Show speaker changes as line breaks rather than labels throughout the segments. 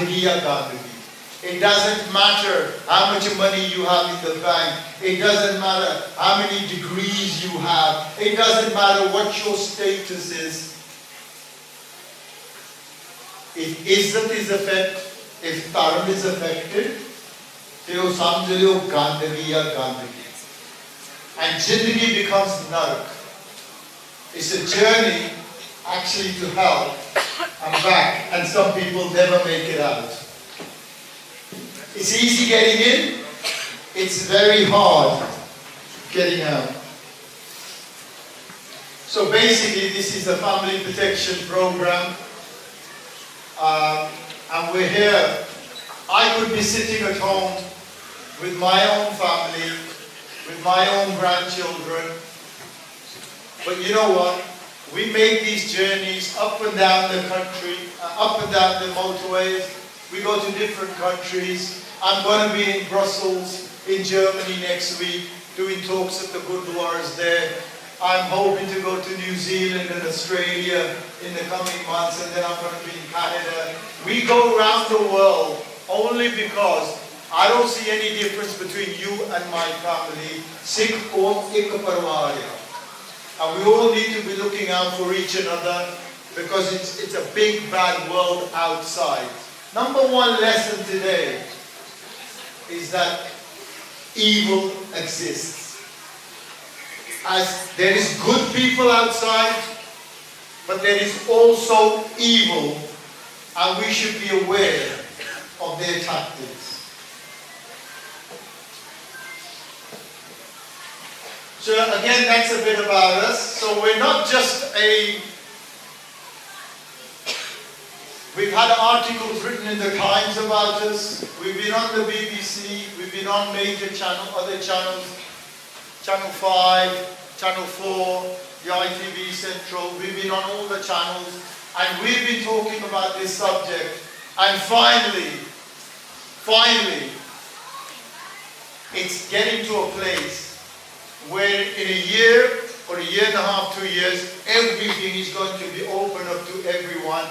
Gandagi ya Gandagi. It doesn't matter how much money you have in the bank. It doesn't matter how many degrees you have. It doesn't matter what your status is. If Izzat is affected, if Dharm is affected, then you samjh Gandagi ya Gandagi. And Jindagi becomes Narak. It's a journey actually to hell and back, and some people never make it out. It's easy getting in, it's very hard getting out. So basically this is a family protection program, and we're here. I could be sitting at home with my own family, with my own grandchildren, but you know what? We make these journeys up and down the country, up and down the motorways. We go to different countries. I'm going to be in Brussels, in Germany next week, doing talks at the Gurdwaras there. I'm hoping to go to New Zealand and Australia in the coming months, and then I'm going to be in Canada. We go around the world only because I don't see any difference between you and my family. Sikh Qawm ek parwar hai. And we all need to be looking out for each another, because it's a big bad world outside. Number one lesson today is that evil exists. As there is good people outside, but there is also evil, and we should be aware of their tactics. So again, that's a bit about us. So we're not just we've had articles written in the Times about us. We've been on the BBC. We've been on major other channels, Channel 5, Channel 4, the ITV Central. We've been on all the channels, and we've been talking about this subject. And finally, it's getting to a place where in a year or a year and a half, 2 years, everything is going to be open up to everyone.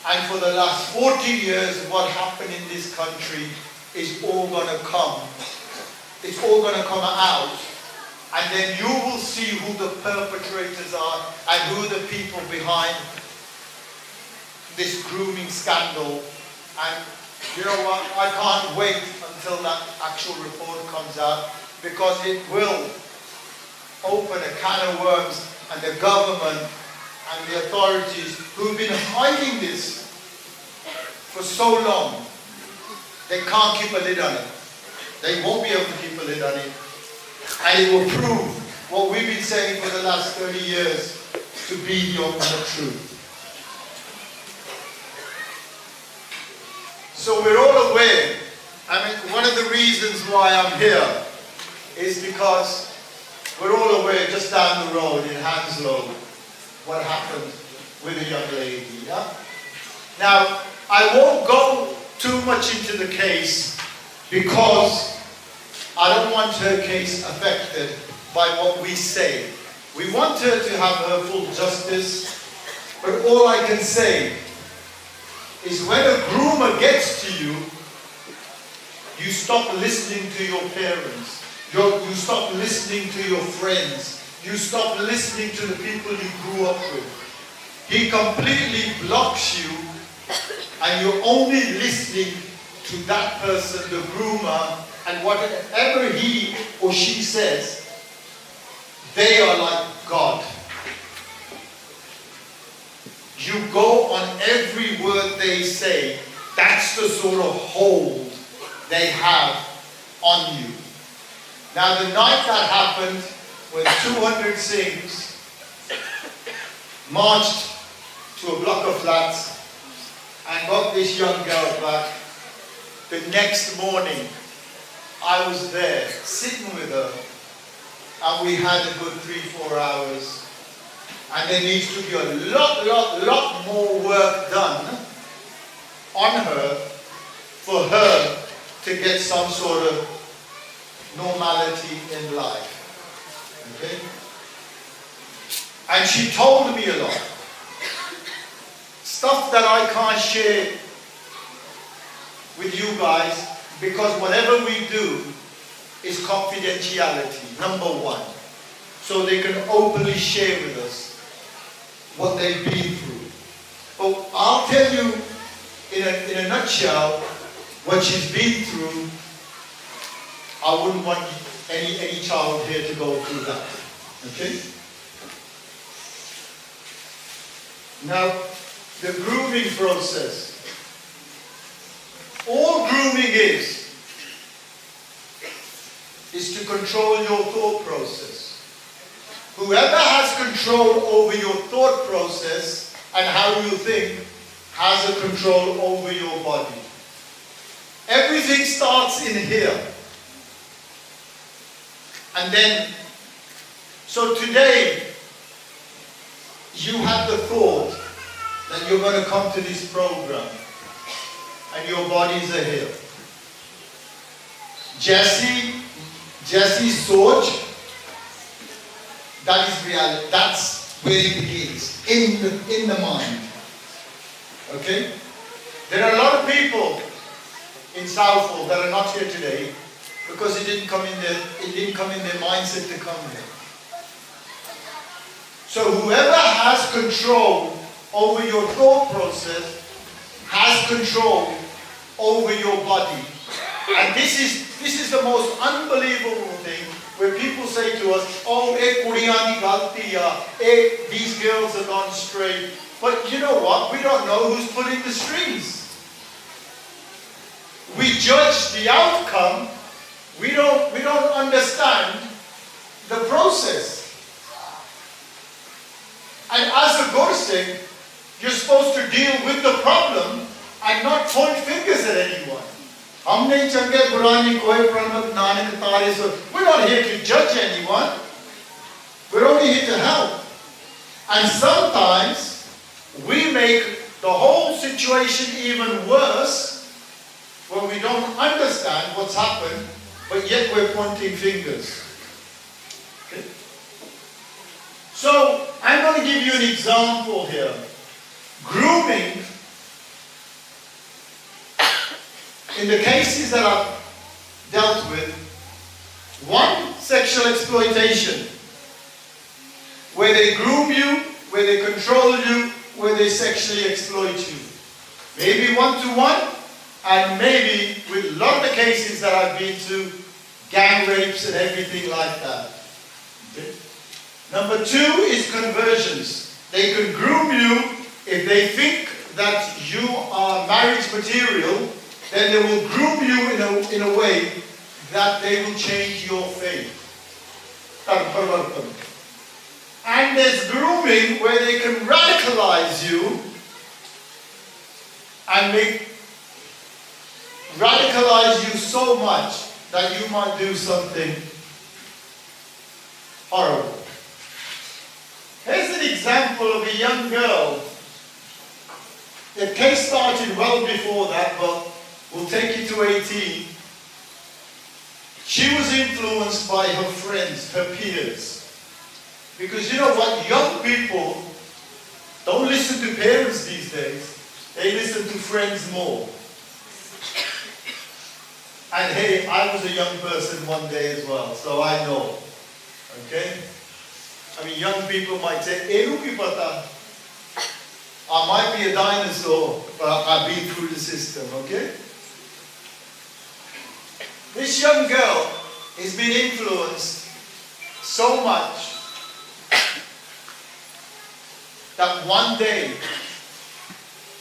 And for the last 40 years, what happened in this country is all going to come. It's all going to come out. And then you will see who the perpetrators are and who the people behind this grooming scandal. And you know what? I can't wait until that actual report comes out, because it will open a can of worms, and the government and the authorities who've been hiding this for so long, they can't keep a lid on it. They won't be able to keep a lid on it. And it will prove what we've been saying for the last 30 years to be the ultimate truth. So we're all aware. I mean, one of the reasons why I'm here is because we're all aware, just down the road in Hounslow, what happened with a young lady. Yeah? Now, I won't go too much into the case, because I don't want her case affected by what we say. We want her to have her full justice, but all I can say is when a groomer gets to you, you stop listening to your parents. You stop listening to your friends. You stop listening to the people you grew up with. He completely blocks you, and you're only listening to that person, the groomer, and whatever he or she says, they are like God. You go on every word they say. That's the sort of hold they have on you. Now, the night that happened, when 200 Singhs marched to a block of flats and got this young girl back, the next morning I was there sitting with her, and we had a good 3-4 hours, and there needs to be a lot more work done on her for her to get some sort of normality in life. Okay? And she told me a lot. Stuff that I can't share with you guys because whatever we do is confidentiality, number one. So they can openly share with us what they've been through. But I'll tell you in a nutshell what she's been through. I wouldn't want any child here to go through that. Okay? Now, the grooming process. All grooming is to control your thought process. Whoever has control over your thought process and how you think has a control over your body. Everything starts in here. And then, so today, you had the thought that you're going to come to this program and your bodies are here. Jesse's thought, that is reality. That's where it begins, in the mind. Okay? There are a lot of people in Southall that are not here today because it didn't come in their mindset to come here. So whoever has control over your thought process has control over your body. And this is the most unbelievable thing where people say to us, oh, these girls are gone straight. But you know what? We don't know who's pulling the strings. We judge the outcome. We don't understand the process. And as a Gorsing, you're supposed to deal with the problem and not point fingers at anyone. We're not here to judge anyone. We're only here to help. And sometimes we make the whole situation even worse when we don't understand what's happened, but yet we're pointing fingers. Okay? So, I'm going to give you an example here. Grooming, in the cases that I've dealt with, one, sexual exploitation, where they groom you, where they control you, where they sexually exploit you. Maybe one-to-one, and maybe with a lot of the cases that I've been to, gang rapes and everything like that. Okay? Number two is conversions. They can groom you if they think that you are marriage material, then they will groom you in a way that they will change your faith. And there's grooming where they can radicalize you and radicalize you so much that you might do something horrible. Here's an example of a young girl. The case started well before that, but we'll take it to 18. She was influenced by her friends, her peers. Because you know what? Young people don't listen to parents these days. They listen to friends more. And hey, I was a young person one day as well, so I know. Okay? I mean, young people might say, I might be a dinosaur, but I've been through the system, okay? This young girl has been influenced so much that one day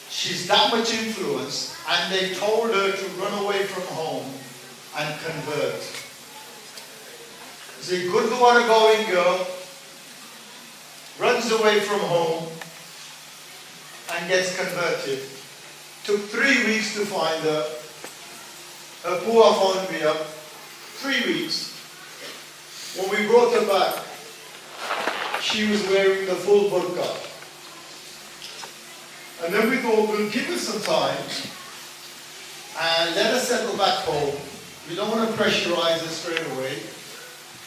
she's that much influenced and they told her to run away from home and convert. See, good water going girl runs away from home and gets converted. Took 3 weeks to find her. Her poor phoned me up. 3 weeks. When we brought her back, she was wearing the full burqa. And then we thought, we'll give her some time and let her settle back home. We don't want to pressurize her straight away.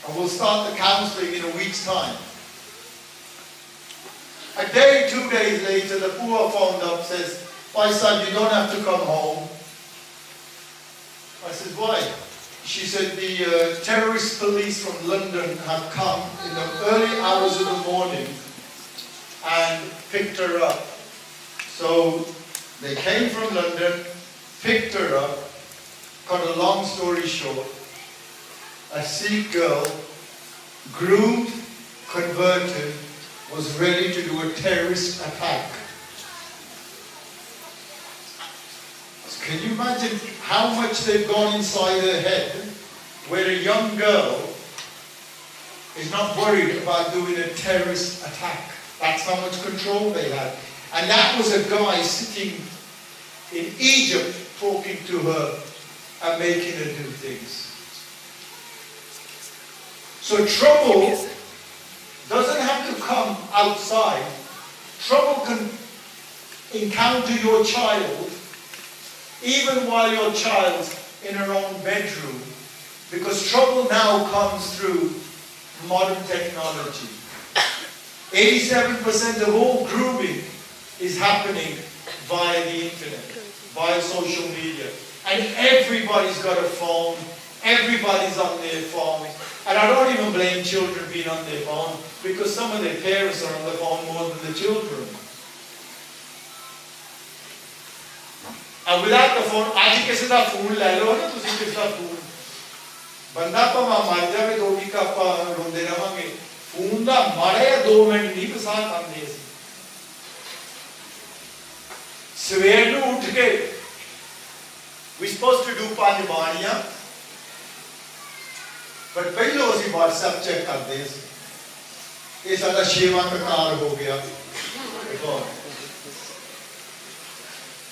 And we'll start the counseling in a week's time. A day, 2 days later, the poor phoned up, says, my son, you don't have to come home. why. She said the terrorist police from London have come in the early hours of the morning and picked her up. So they came from London, picked her up, cut a long story short, a Sikh girl, groomed, converted, was ready to do a terrorist attack. So can you imagine how much they've gone inside her head, where a young girl is not worried about doing a terrorist attack? That's how much control they had. And that was a guy sitting in Egypt talking to her and making her do things. So trouble doesn't have to come outside. Trouble can encounter your child even while your child's in her own bedroom, because trouble now comes through modern technology. 87% of all grooming is happening via the internet, via social media. And everybody's got a phone, everybody's on their phone. And I don't even blame children being on their phone, because some of their parents are on the phone more than the children. And without the phone, आज किसी का phone ले लो ना, तुसी किसी का phone बंदा पर मार जावे दो भी का रोंदे रहांगे फोन दा मारे या 2 मिनट नहीं पसार कर दे सवेर नू उठ के we supposed to do 5 बाणियां but पहले उसी WhatsApp चेक कर दे ये सारा शेवा का कार हो गया देखो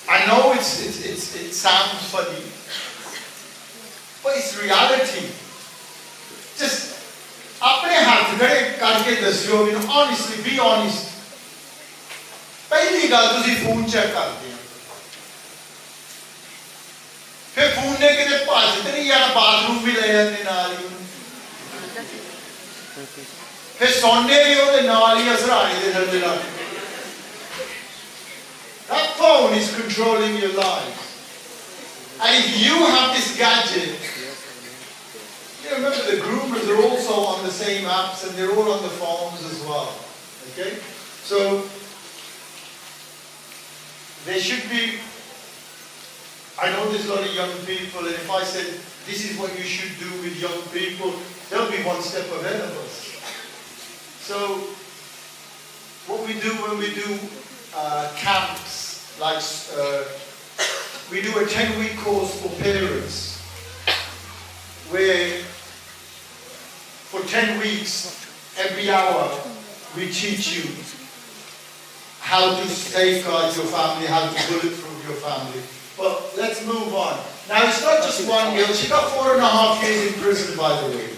I know it sounds funny, but it's reality. Just अपने हाथ खड़े करके दसियो, you know, honestly, be honest. पहली गल तुसी फोन चेक करते हैं, फिर फोन ने किते भज ते नहीं जाना बाथरूम भी ले जाते नाल ही, फिर सोने भी ओदे नाल ही असराने दे थल्ले रख। That phone is controlling your life. And if you have this gadget, you remember the groomers are also on the same apps and they're all on the phones as well. Okay? So, there should be, I know there's a lot of young people, and if I said, this is what you should do with young people, they'll be one step ahead of us. So, what we do when we do camps, like we do a 10-week course for parents, where for 10 weeks, every hour, we teach you how to safeguard your family, how to bulletproof your family. But let's move on. Now, it's not just one girl. She got 4.5 years in prison, by the way.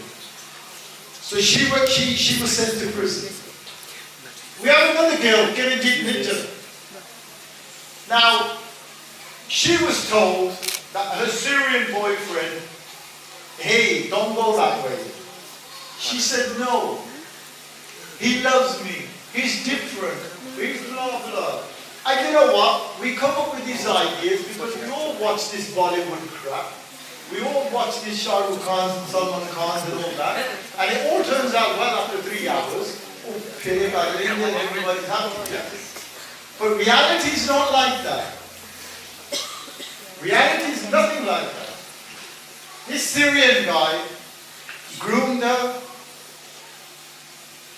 So she was sent to prison. We have another girl, Kiranjit Mitchell. Now, she was told that her Syrian boyfriend, hey, don't go that way. She said, no, he loves me, he's different, he's blah, blah. And you know what? We come up with these ideas because we all watch this Bollywood crap. We all watch these Shah Rukh Khans and Salman Khans and all that. And it all turns out well after 3 hours. Everybody's happy. Yeah? But reality is not like that. Reality is nothing like that. This Syrian guy groomed her.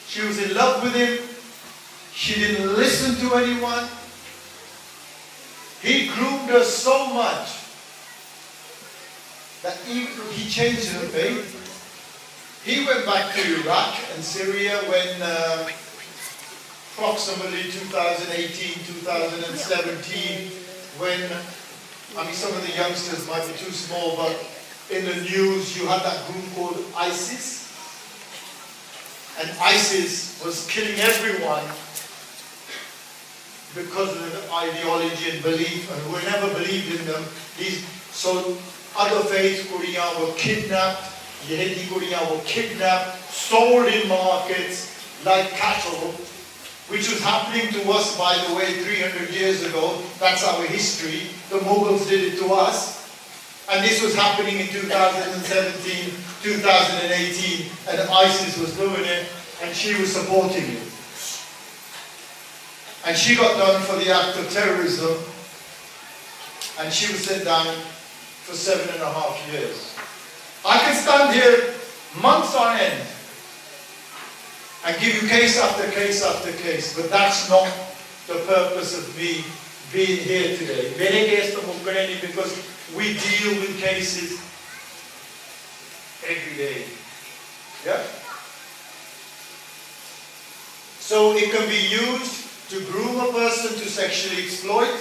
She was in love with him. She didn't listen to anyone. He groomed her so much that even he changed her faith. He went back to Iraq and Syria when approximately 2018, 2017, when, I mean, some of the youngsters might be too small, but in the news you had that group called ISIS. And ISIS was killing everyone because of their ideology and belief, and who never believed in them. So other faiths, Koreans were kidnapped, Yehudi Koreans were kidnapped, sold in markets like cattle, which was happening to us, by the way, 300 years ago. That's our history. The Mughals did it to us. And this was happening in 2017, 2018, and ISIS was doing it, and she was supporting it. And she got done for the act of terrorism, and she was sent down for 7.5 years. I can stand here months on end and give you case after case after case, but that's not the purpose of me being here today. Because we deal with cases every day. Yeah? So it can be used to groom a person to sexually exploit.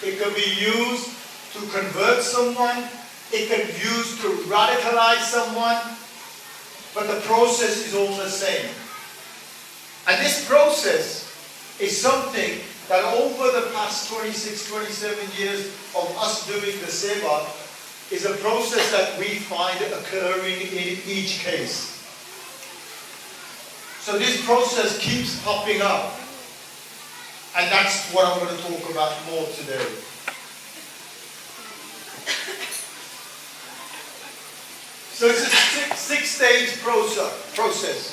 It can be used to convert someone. It can be used to radicalize someone. But the process is all the same. And this process is something that over the past 26, 27 years of us doing the seva is a process that we find occurring in each case. So this process keeps popping up. And that's what I'm going to talk about more today. So it's a six-stage process.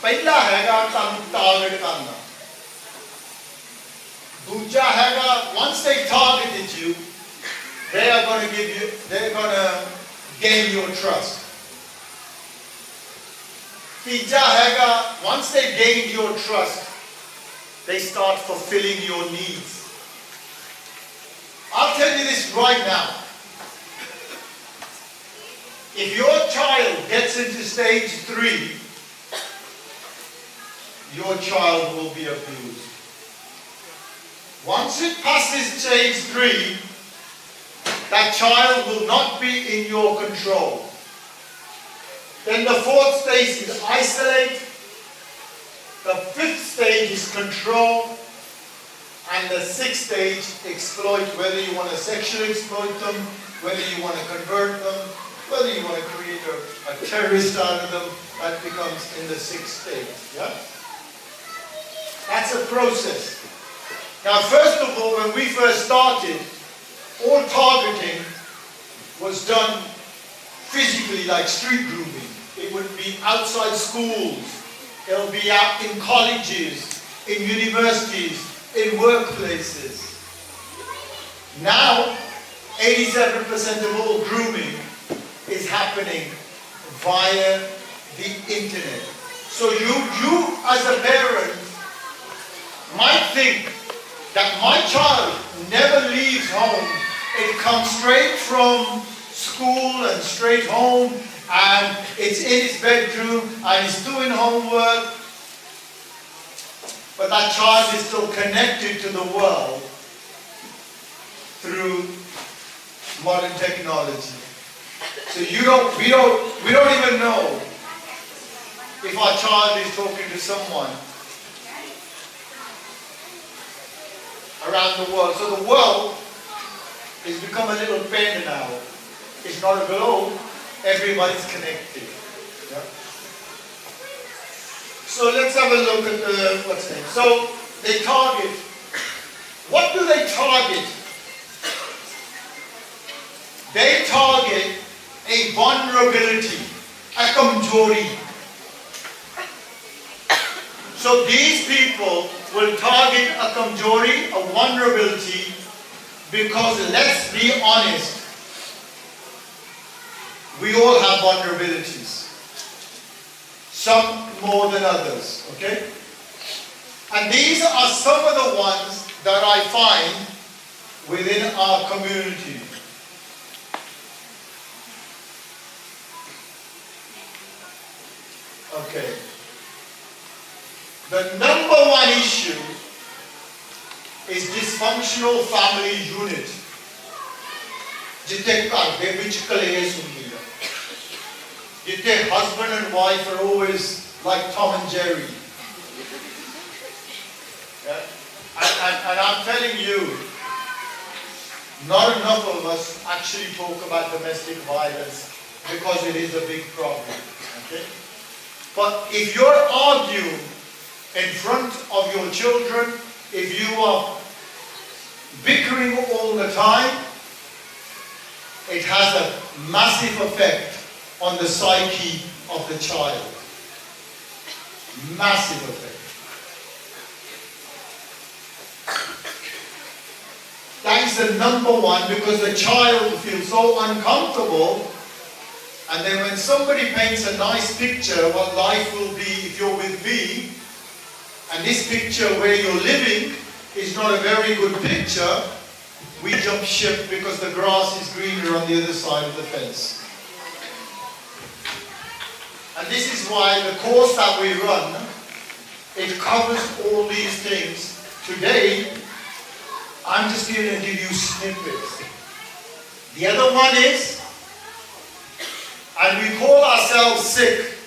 ਪਹਿਲਾ ਹੈਗਾ ਤੁਹਾਨੂੰ target ਕਰਨਾ. ਦੂਜਾ ਹੈਗਾ, once they targeted you, they're going to gain your trust. ਤੀਜਾ ਹੈਗਾ, once they gained your trust, they start fulfilling your needs. I'll tell you this right now. If your child gets into stage 3, your child will be abused. Once it passes stage 3, that child will not be in your control. Then the 4th stage is isolate. The 5th stage is control. And the 6th stage, exploit, whether you want to sexually exploit them, whether you want to convert them, whether you want to create a terrorist out of them, that becomes in the 6th stage. Yeah? That's a process. Now, first of all, when we first started, all targeting was done physically, like street grooming. It would be outside schools. It'll be out in colleges, in universities, in workplaces. Now, 87% of all grooming is happening via the internet. So you as a parent might think that my child never leaves home. It comes straight from school and straight home, and it's in his bedroom and he's doing homework. But that child is still connected to the world through modern technology. So we don't even know if our child is talking to someone around the world. So the world has become a little bend now. It's not a globe. Everybody's connected. Yeah? So let's have a look at what's next. So they target. What do they target? They target a vulnerability, a kamjori. So these people will target a kamjori, a vulnerability, because let's be honest, we all have vulnerabilities. Some more than others, okay? And these are some of the ones that I find within our community. Okay. The number one issue is dysfunctional family unit. ਜਿੱਥੇ ਘਰ ਦੇ ਵਿੱਚ ਕਲੇਸ਼ ਹੁੰਦੀ ਹੈ. ਜਿੱਥੇ husband and wife are always like Tom and Jerry. Yeah? And I'm telling you, not enough of us actually talk about domestic violence because it is a big problem. Okay? But if you're arguing in front of your children, if you are bickering all the time, it has a massive effect on the psyche of the child. Massive effect. That is the number one, because the child feels so uncomfortable, and then when somebody paints a nice picture what life will be if you're with me, and this picture where you're living is not a very good picture, we jump ship because the grass is greener on the other side of the fence. And this is why the course that we run, it covers all these things. Today, I'm just going to give you snippets. The other one is, and we call ourselves sick.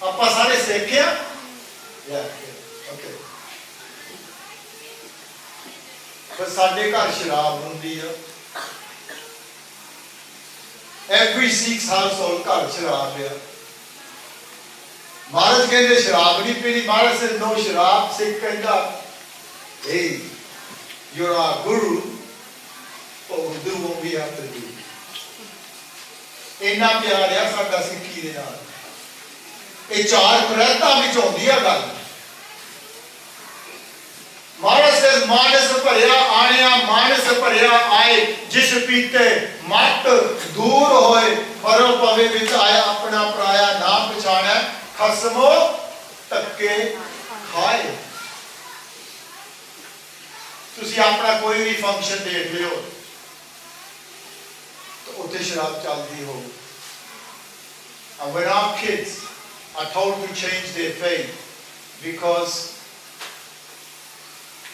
Appa sare sick here? Yeah, okay. But ਸਾਡੇ ਘਰ ਸ਼ਰਾਬ ਹੁੰਦੀ ਆ. Every Sikh's household ਘਰ ਸ਼ਰਾਬ ਆ. Maharaj ਕਹਿੰਦੇ ਸ਼ਰਾਬ ਨਹੀਂ ਪੀਣੀ. Maharaj said no ਸ਼ਰਾਬ. Sikh ਕਹਿੰਦਾ, hey, you're our guru, but we'll do what we have to do. ਇੰਨਾ ਪਿਆਰ ਆ ਸਾਡਾ ਸਿੱਖੀ ਦੇ ਨਾਲ. ਇਹ ਚਾਰ ਪ੍ਰੈਤਾਂ ਵਿੱਚ ਹੁੰਦੀ ਆ ਗੱਲ. Maharaj says, ਮਾਨਸ ਭਰਿਆ ਆਣਿਆ ਮਾਨਸ ਭਰਿਆ ਆਏ ਜਿਸ ਪੀਤੇ ਮਤ ਦੂਰ ਹੋਏ ਪਰੋ ਪਵੇ ਵਿੱਚ ਆਇਆ ਆਪਣਾ ਪਰਾਇਆ ਨਾ ਪਛਾਣੈ ਖਸਮੋ ਧੱਕੇ ਖਾਏ. ਤੁਸੀਂ ਆਪਣਾ ਕੋਈ ਵੀ ਫੰਕਸ਼ਨ ਦੇਖ ਲਿਓ ਤਾਂ ਉੱਥੇ ਸ਼ਰਾਬ ਚੱਲਦੀ ਹੋਊ. And when our kids are told to change their faith because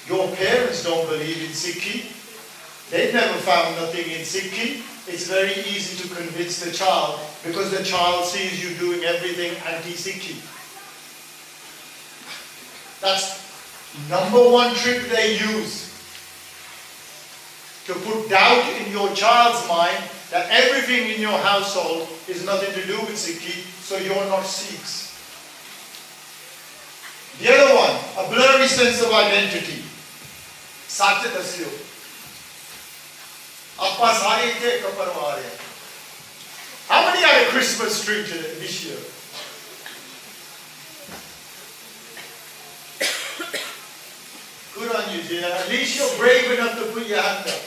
your parents don't believe in Sikhi, they've never found nothing in Sikhi, it's very easy to convince the child because the child sees you doing everything anti-Sikhi. That's number one trick they use to put doubt in your child's mind that everything in your household is nothing to do with Sikhi, so you're not Sikhs. The other one, a blurry sense of identity. Sach dasyo. Appa sare ithe ek parwar hai. How many had a Christmas tree today, this year? Good on you, dear. At least you're brave enough to put your hand up.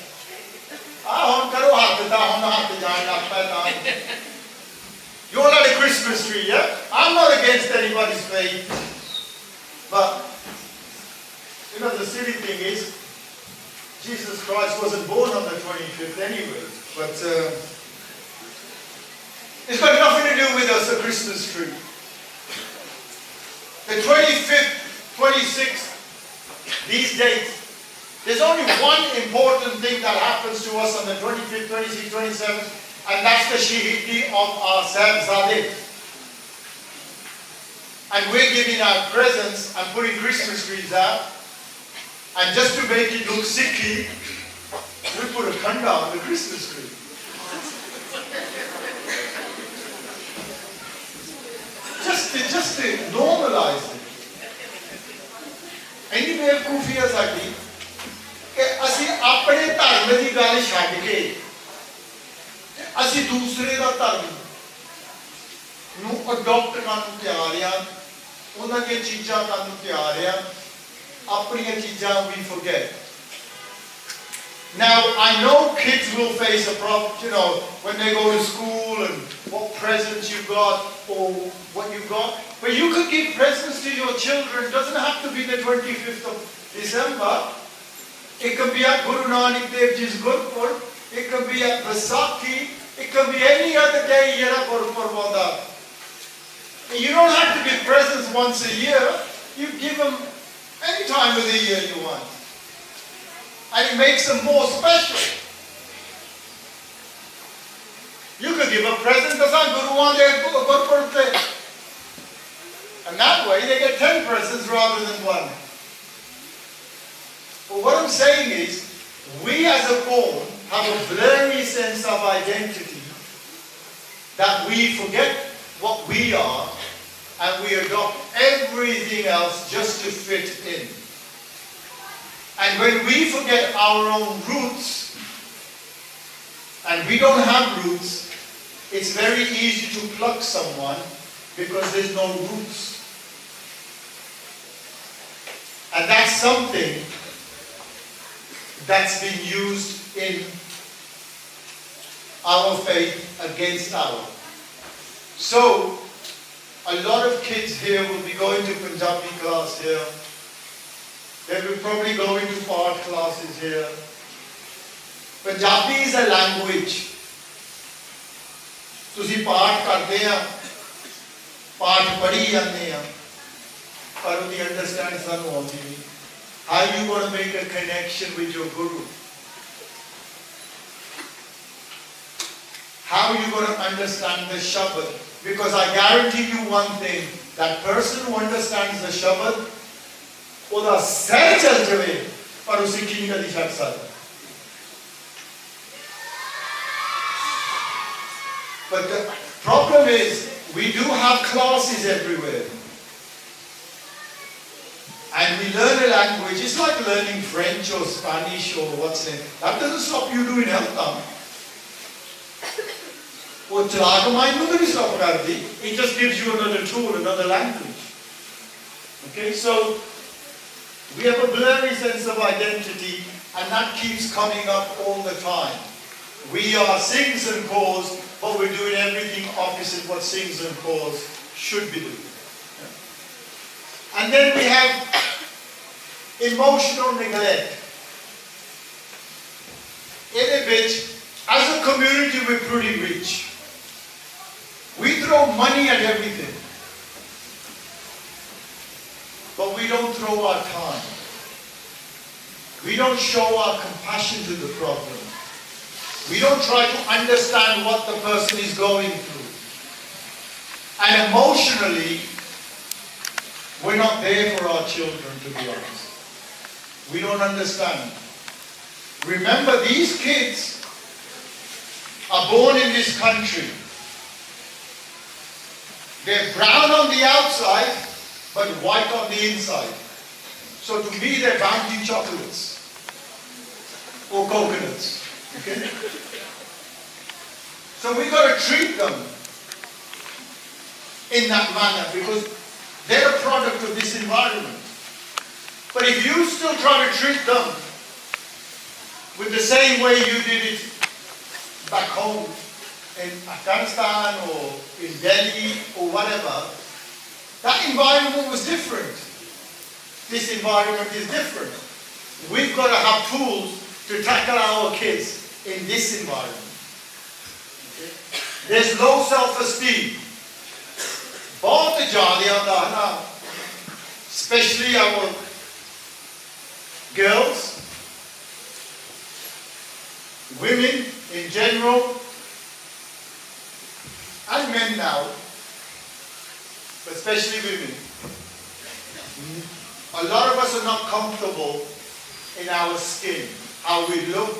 You all had a Christmas tree, yeah? I'm not against anybody's faith. But, you know, the silly thing is, Jesus Christ wasn't born on the 25th anyway. But it's got nothing to do with us, a Christmas tree. The 25th, 26th, these dates, there's only one important thing that happens to us on the 25th, 26th, 27th, and that's the Shahidi of our Sahibzadeh. And we're giving our presents and putting Christmas trees out, and just to make it look Sikhi, we put a khanda on the Christmas tree. Just to normalize it. Any बेवकूफी है साडी कि ਅਸੀਂ ਆਪਣੇ ਧਰਮ ਦੀ ਗੱਲ ਛੱਡ ਕੇ ਅਸੀਂ ਦੂਸਰੇ ਦਾ ਧਰਮ ਨੂੰ ਅਡਾਪਟ ਕਰਨ ਨੂੰ ਤਿਆਰ ਆ. ਉਹਨਾਂ ਦੀਆਂ ਚੀਜ਼ਾਂ ਕਰਨ ਨੂੰ ਤਿਆਰ ਆ. ਆਪਣੀਆਂ ਚੀਜ਼ਾਂ we forget. Now, I know kids will face a problem, you know, when they go to school and what presents you got or what you got. But you could give presents to your children. It doesn't have to be the 25th of December. It can be at Guru Nanak Dev Ji's Gurpur. It can be at Vaisakhi. It can be any other day Yera Gurpur Vada. You don't have to give presents once a year. You give them any time of the year you want. And it makes them more special. You could give a present to some Guru on their good birthday. And that way they get 10 presents rather than one. But what I'm saying is, we as a qawm have a blurry sense of identity that we forget what we are and we adopt everything else just to fit in. And when we forget our own roots and we don't have roots, it's very easy to pluck someone because there's no roots. And that's something that's been used in our faith against our. So, a lot of kids here will be going to Punjabi class here. They will probably go into art classes here. Punjabi is a language. ਤੁਸੀਂ ਪਾਠ ਕਰਦੇ ਆ, ਪਾਠ ਪੜ੍ਹੀ ਜਾਂਦੇ ਆ, ਪਰ ਉਹਦੀ ਅੰਡਰਸਟੈਂਡ ਸਾਨੂੰ ਆਉਂਦੀ ਨਹੀਂ. How are you going to make a connection with your guru? How are you going to understand the Shabad? Because I guarantee you one thing, that person who understands the Shabad, ਉਹਦਾ ਸਹਿ ਚੱਲ ਜਾਵੇ, ਪਰ ਉਹ ਸਿੱਖੀ ਨਹੀਂ ਕਦੀ ਛੱਡ ਸਕਦਾ. But the problem is, we do have classes everywhere. And we learn a language. It's like learning French or Spanish or what's it. That doesn't stop you doing health. It just gives you another tool, another language. Okay, so we have a blurry sense of identity, and that keeps coming up all the time. We are sings and calls, but we're doing everything opposite what sings and calls should be doing. And then we have emotional neglect. In which, as a community, we're pretty rich. We throw money at everything. But we don't throw our time. We don't show our compassion to the problem. We don't try to understand what the person is going through. And emotionally, we're not there for our children, to be honest. We don't understand. Remember, these kids are born in this country. They're brown on the outside, but white on the inside. So to me, they're bounty chocolates or coconuts. Okay? So we got to treat them in that manner because they're a product of this environment. But if you still try to treat them with the same way you did it back home in Afghanistan or in Delhi or whatever, that environment was different. This environment is different. We've got to have tools to tackle our kids in this environment. Okay? There's low self-esteem. बहुत ज़्यादा आता है ना, especially our girls, women in general, and men now, but especially women. A lot of us are not comfortable in our skin, how we look.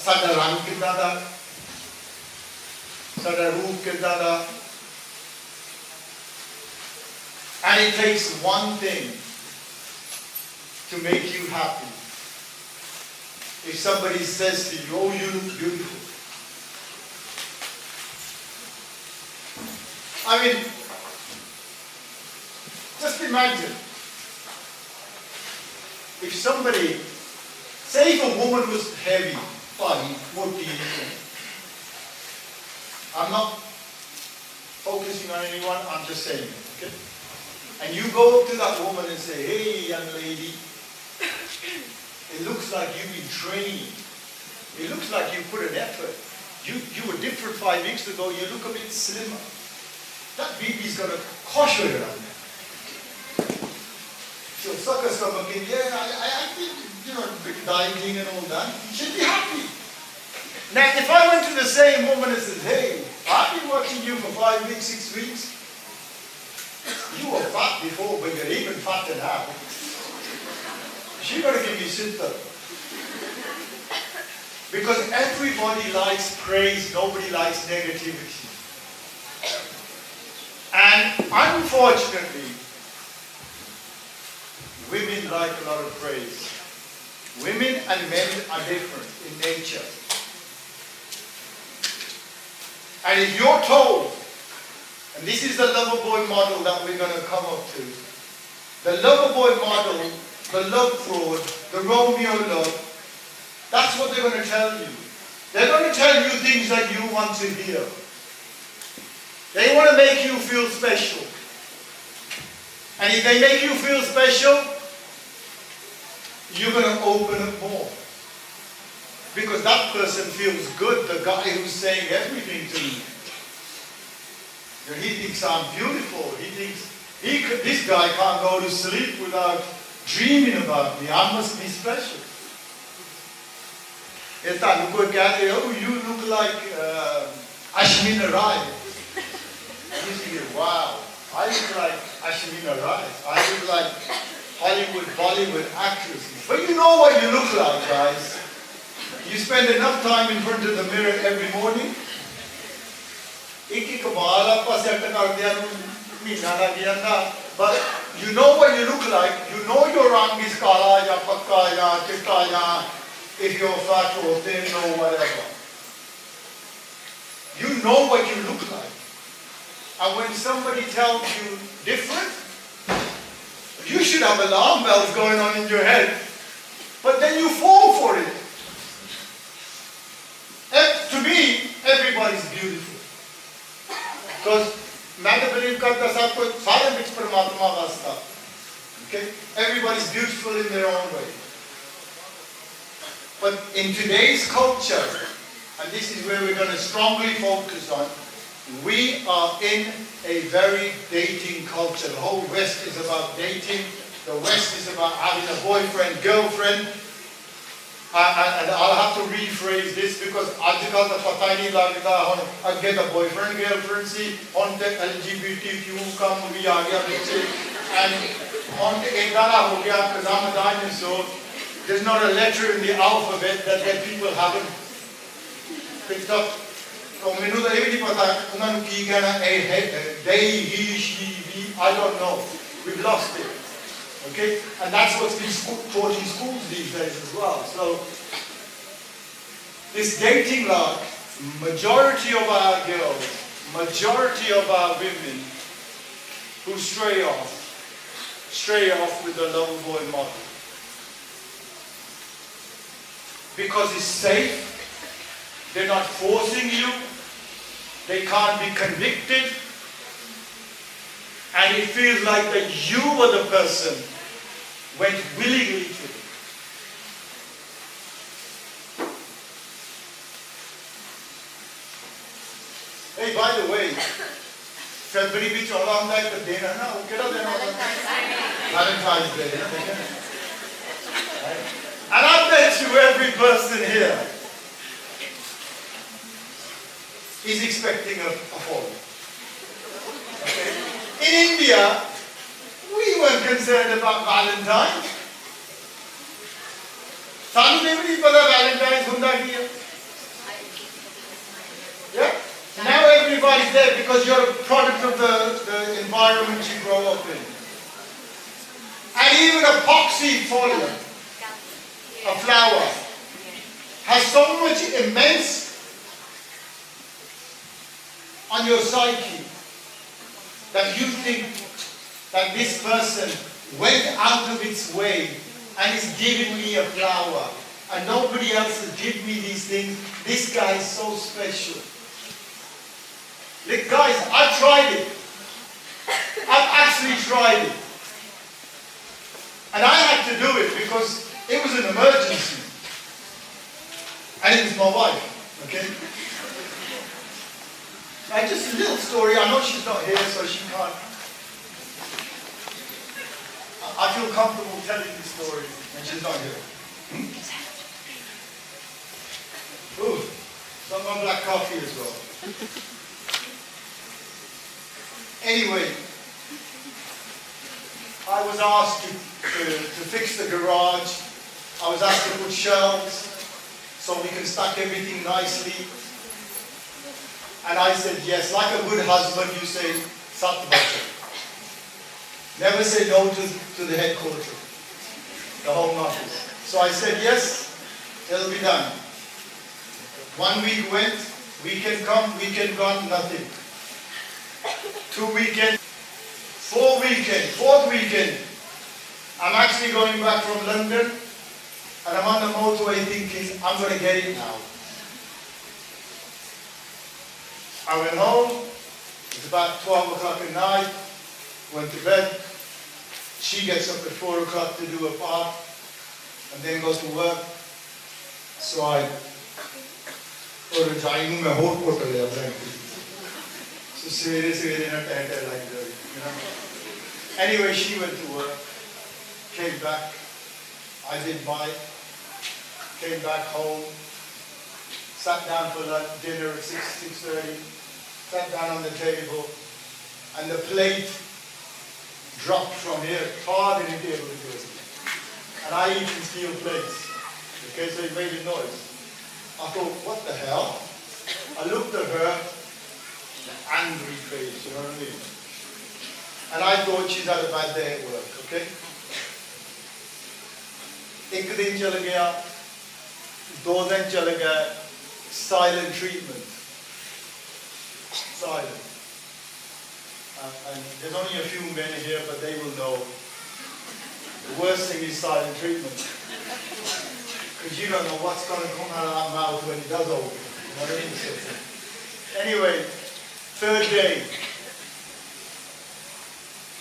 साडा रंग कितना दा, साडा रूप कितना दा. And it takes one thing to make you happy. If somebody says to you, "Oh, you look beautiful." I mean, just imagine if somebody, say if a woman was heavy, funny, moody, I'm not focusing on anyone, I'm just saying it, okay? And you go up to that woman and say, "Hey, young lady, it looks like you've been training. It looks like you put an effort. You were different 5 weeks ago, you look a bit slimmer." That baby's got a caution around there. She'll suck her stomach in, "Yeah, I think, a bit dieting and all that." She'll be happy. Now, if I went to the same woman and said, "Hey, I've been watching you for 5 weeks, 6 weeks. You were fat before, but you're even fatter now." She's got to give me sitta. Because everybody likes praise, nobody likes negativity. And unfortunately, women like a lot of praise. Women and men are different in nature. And if you're told, and this is the lover boy model that we're going to come up to, the lover boy model, the love fraud, the Romeo love, that's what they're going to tell you. They're going to tell you things that you want to hear. They want to make you feel special. And if they make you feel special, you're going to open up more. Because that person feels good, the guy who's saying everything to me. And he thinks I'm beautiful. He thinks, this guy can't go to sleep without dreaming about me. I must be special. Oh, you look like Ashmina Rai. You think, wow, I look like Ashmina Rai. I look like Hollywood, Bollywood actresses. But you know what you look like, guys. You spend enough time in front of the mirror every morning. But you know what you look like. You know your rang is kala, ya pakka, ya chitta, ya if you're fat or thin or whatever. You know what you look like. And when somebody tells you different, you should have alarm bells going on in your head. But then you fall for it. To me, everybody's beautiful. Because okay? Everybody's beautiful in their own way. But in today's culture, and this is where we're going to strongly focus on, we are in a very dating culture. The whole West is about dating. The West is about having a boyfriend, girlfriend. And I'll have to rephrase this because article the patani lagda on get a boyfriend, girlfriend, see on the LGBTQ come we are and on the Egala ho gaya Ramadan, so there's not a letter in the alphabet that people haven't picked up. So they, he, she, he, I don't know. We've lost it. Okay? And that's what's been taught in schools these days as well. So, this dating lark, majority of our girls, majority of our women who stray off with the lover boy model. Because it's safe, they're not forcing you, they can't be convicted, and it feels like that you were the person went willingly to it. Hey, by the way, February which along like the day na wo keda dena Valentine's Day. Right? And I bet you every person here is expecting a fall. Okay? In India, we weren't concerned about Valentine's. Sanu ne bhi pada Valentine's hunda kiya. Yeah? Now everybody's there because you're a product of the environment you grow up in. And even a poxy foliar, a flower, has so much immense on your psyche that you think that this person went out of its way and is giving me a flower and nobody else has given me these things. This guy is so special. Look, guys, I've tried it. I've actually tried it. And I had to do it because it was an emergency. And it was my wife, okay? And just a little story. I know she's not here, so she can't. I feel comfortable telling this story when she's not here. Ooh, some black coffee as well. Anyway, I was asked to fix the garage. I was asked to put shelves so we can stack everything nicely. And I said yes. Like a good husband, you say, Sat Bacha. Never say no to the headquarters, the Home Office. So I said, yes, it'll be done. 1 week went, weekend come, weekend gone, nothing. 2 weekends, 4 weekend, 4th weekend. I'm actually going back from London and I'm on the motorway thinking, I'm going to get it now. I went home, it's about 12 o'clock at night, went to bed. She gets up at 4 o'clock to do her part and then goes to work. So I so anyway, she went to work, came back, I did mine, came back home, sat down for lunch, dinner at 6:30, sat down on the table, and the plate dropped from here, far in the table it was. And I eat in steel plates. Okay, so it made a noise. I thought, what the hell? I looked at her, angry face, you know what I mean? And I thought she's had a bad day at work, okay? एक दिन चल गया, 2 दिन चल गया, silent treatment. Silent. And there's only a few men here, but they will know. The worst thing is silent treatment. Because you don't know what's going to come out of that mouth when it does open. You know what I mean? Anyway, 3rd day.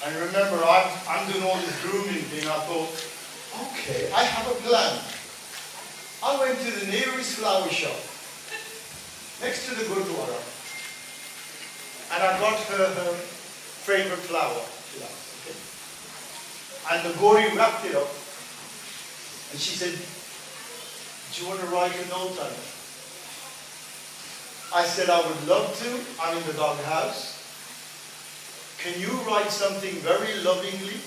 And remember, I'm doing all this grooming thing. I thought, okay, I have a plan. I went to the nearest flower shop, next to the Gurdwara, and I got her favorite flower. Okay? And the Gori wrapped it up, and she said, do you want to write a note on it? I said, I would love to. I'm in the doghouse. Can you write something very lovingly?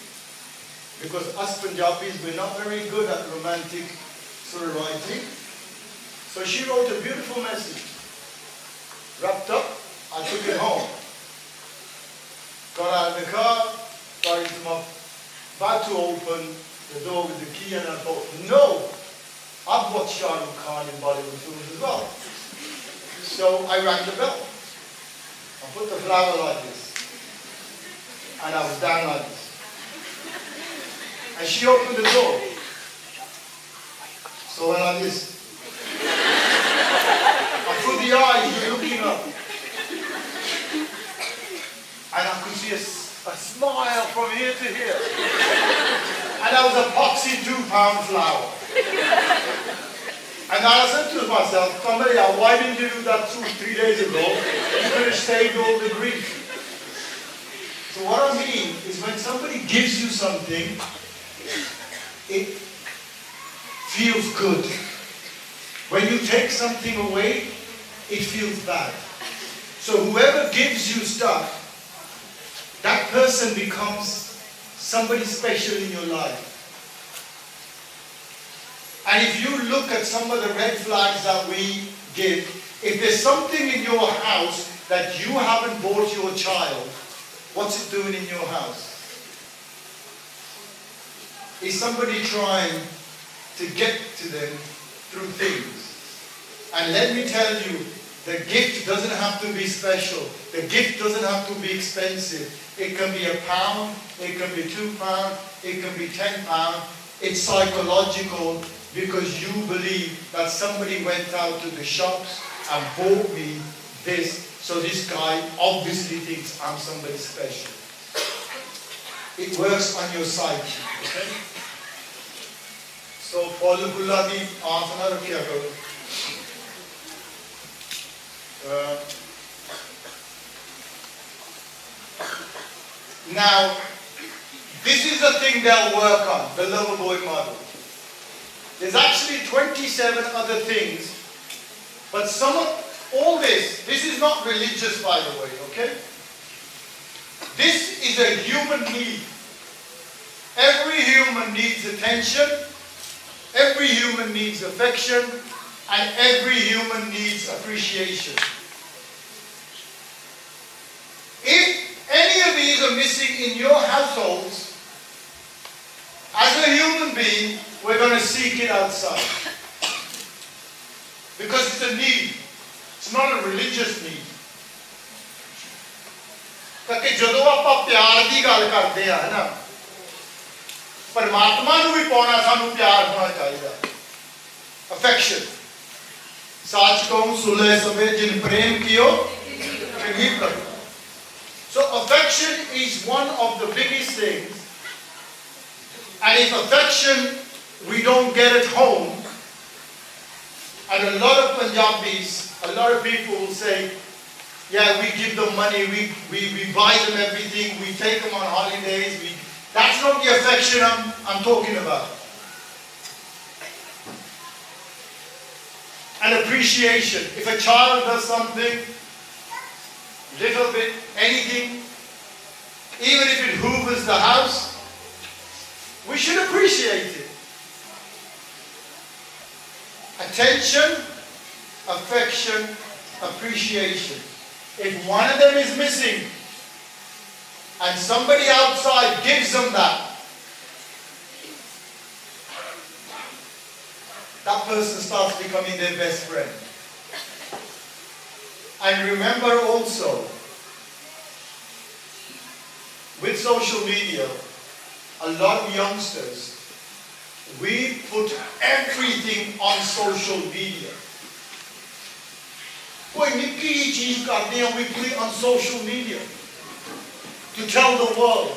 Because us Punjabis, we're not very good at romantic sort of writing. So she wrote a beautiful message. Wrapped up, I took it home. Got out of the car, started to my, about to open the door with the key, and I thought, no, I've watched Shah Rukh Khan in Bollywood films as well. So I rang the bell. I put the flower like this. And I was down like this. And she opened the door. So I went like this. I put the eyes, you're looking up. And I could see a smile from here to here. And that was a poxy 2-pound flower. And I said to myself, Kamaria, why didn't you do that 2-3 days ago? You could have saved all the grief. So what I mean is when somebody gives you something, it feels good. When you take something away, it feels bad. So whoever gives you stuff, that person becomes somebody special in your life. And if you look at some of the red flags that we give, if there's something in your house that you haven't bought your child, what's it doing in your house? Is somebody trying to get to them through things? And let me tell you, the gift doesn't have to be special. The gift doesn't have to be expensive. It can be £1, it can be £2, it can be £10. It's psychological because you believe that somebody went out to the shops and bought me this. So this guy obviously thinks I'm somebody special. It works on your psyche. Okay? So, Paulullah di aasna rakhiya karo. Now, this is the thing they'll work on, the lover boy model. There's actually 27 other things, but all this is not religious, by the way, okay? This is a human need. Every human needs attention, every human needs affection, and every human needs appreciation. If any of these are missing in your households, as a human being, we're going to seek it outside. Because it's a need. It's not a religious need. क्योंकि ਜਦੋਂ ਆਪਾਂ ਪਿਆਰ ਦੀ ਗੱਲ ਕਰਦੇ ਆ ਨਾ ਪਰਮਾਤਮਾ ਨੂੰ ਵੀ ਪਾਉਣਾ ਸਾਨੂੰ ਪਿਆਰ ਹੋਣਾ ਚਾਹੀਦਾ affection सच कहूं सुलह सबे जिन प्रेम कियो नहीं करो. So affection is one of the biggest things, and if affection we don't get at home, and a lot of Punjabis, a lot of people will say, yeah, we give them money, we buy them everything, we take them on holidays, that's not the affection I'm talking about. And appreciation. If a child does something, little bit, anything, even if it hoovers the house, we should appreciate it. Attention, affection, appreciation. If one of them is missing, and somebody outside gives them that, that person starts becoming their best friend. And remember also, with social media, a lot of youngsters, we put everything on social media. We put it on social media to tell the world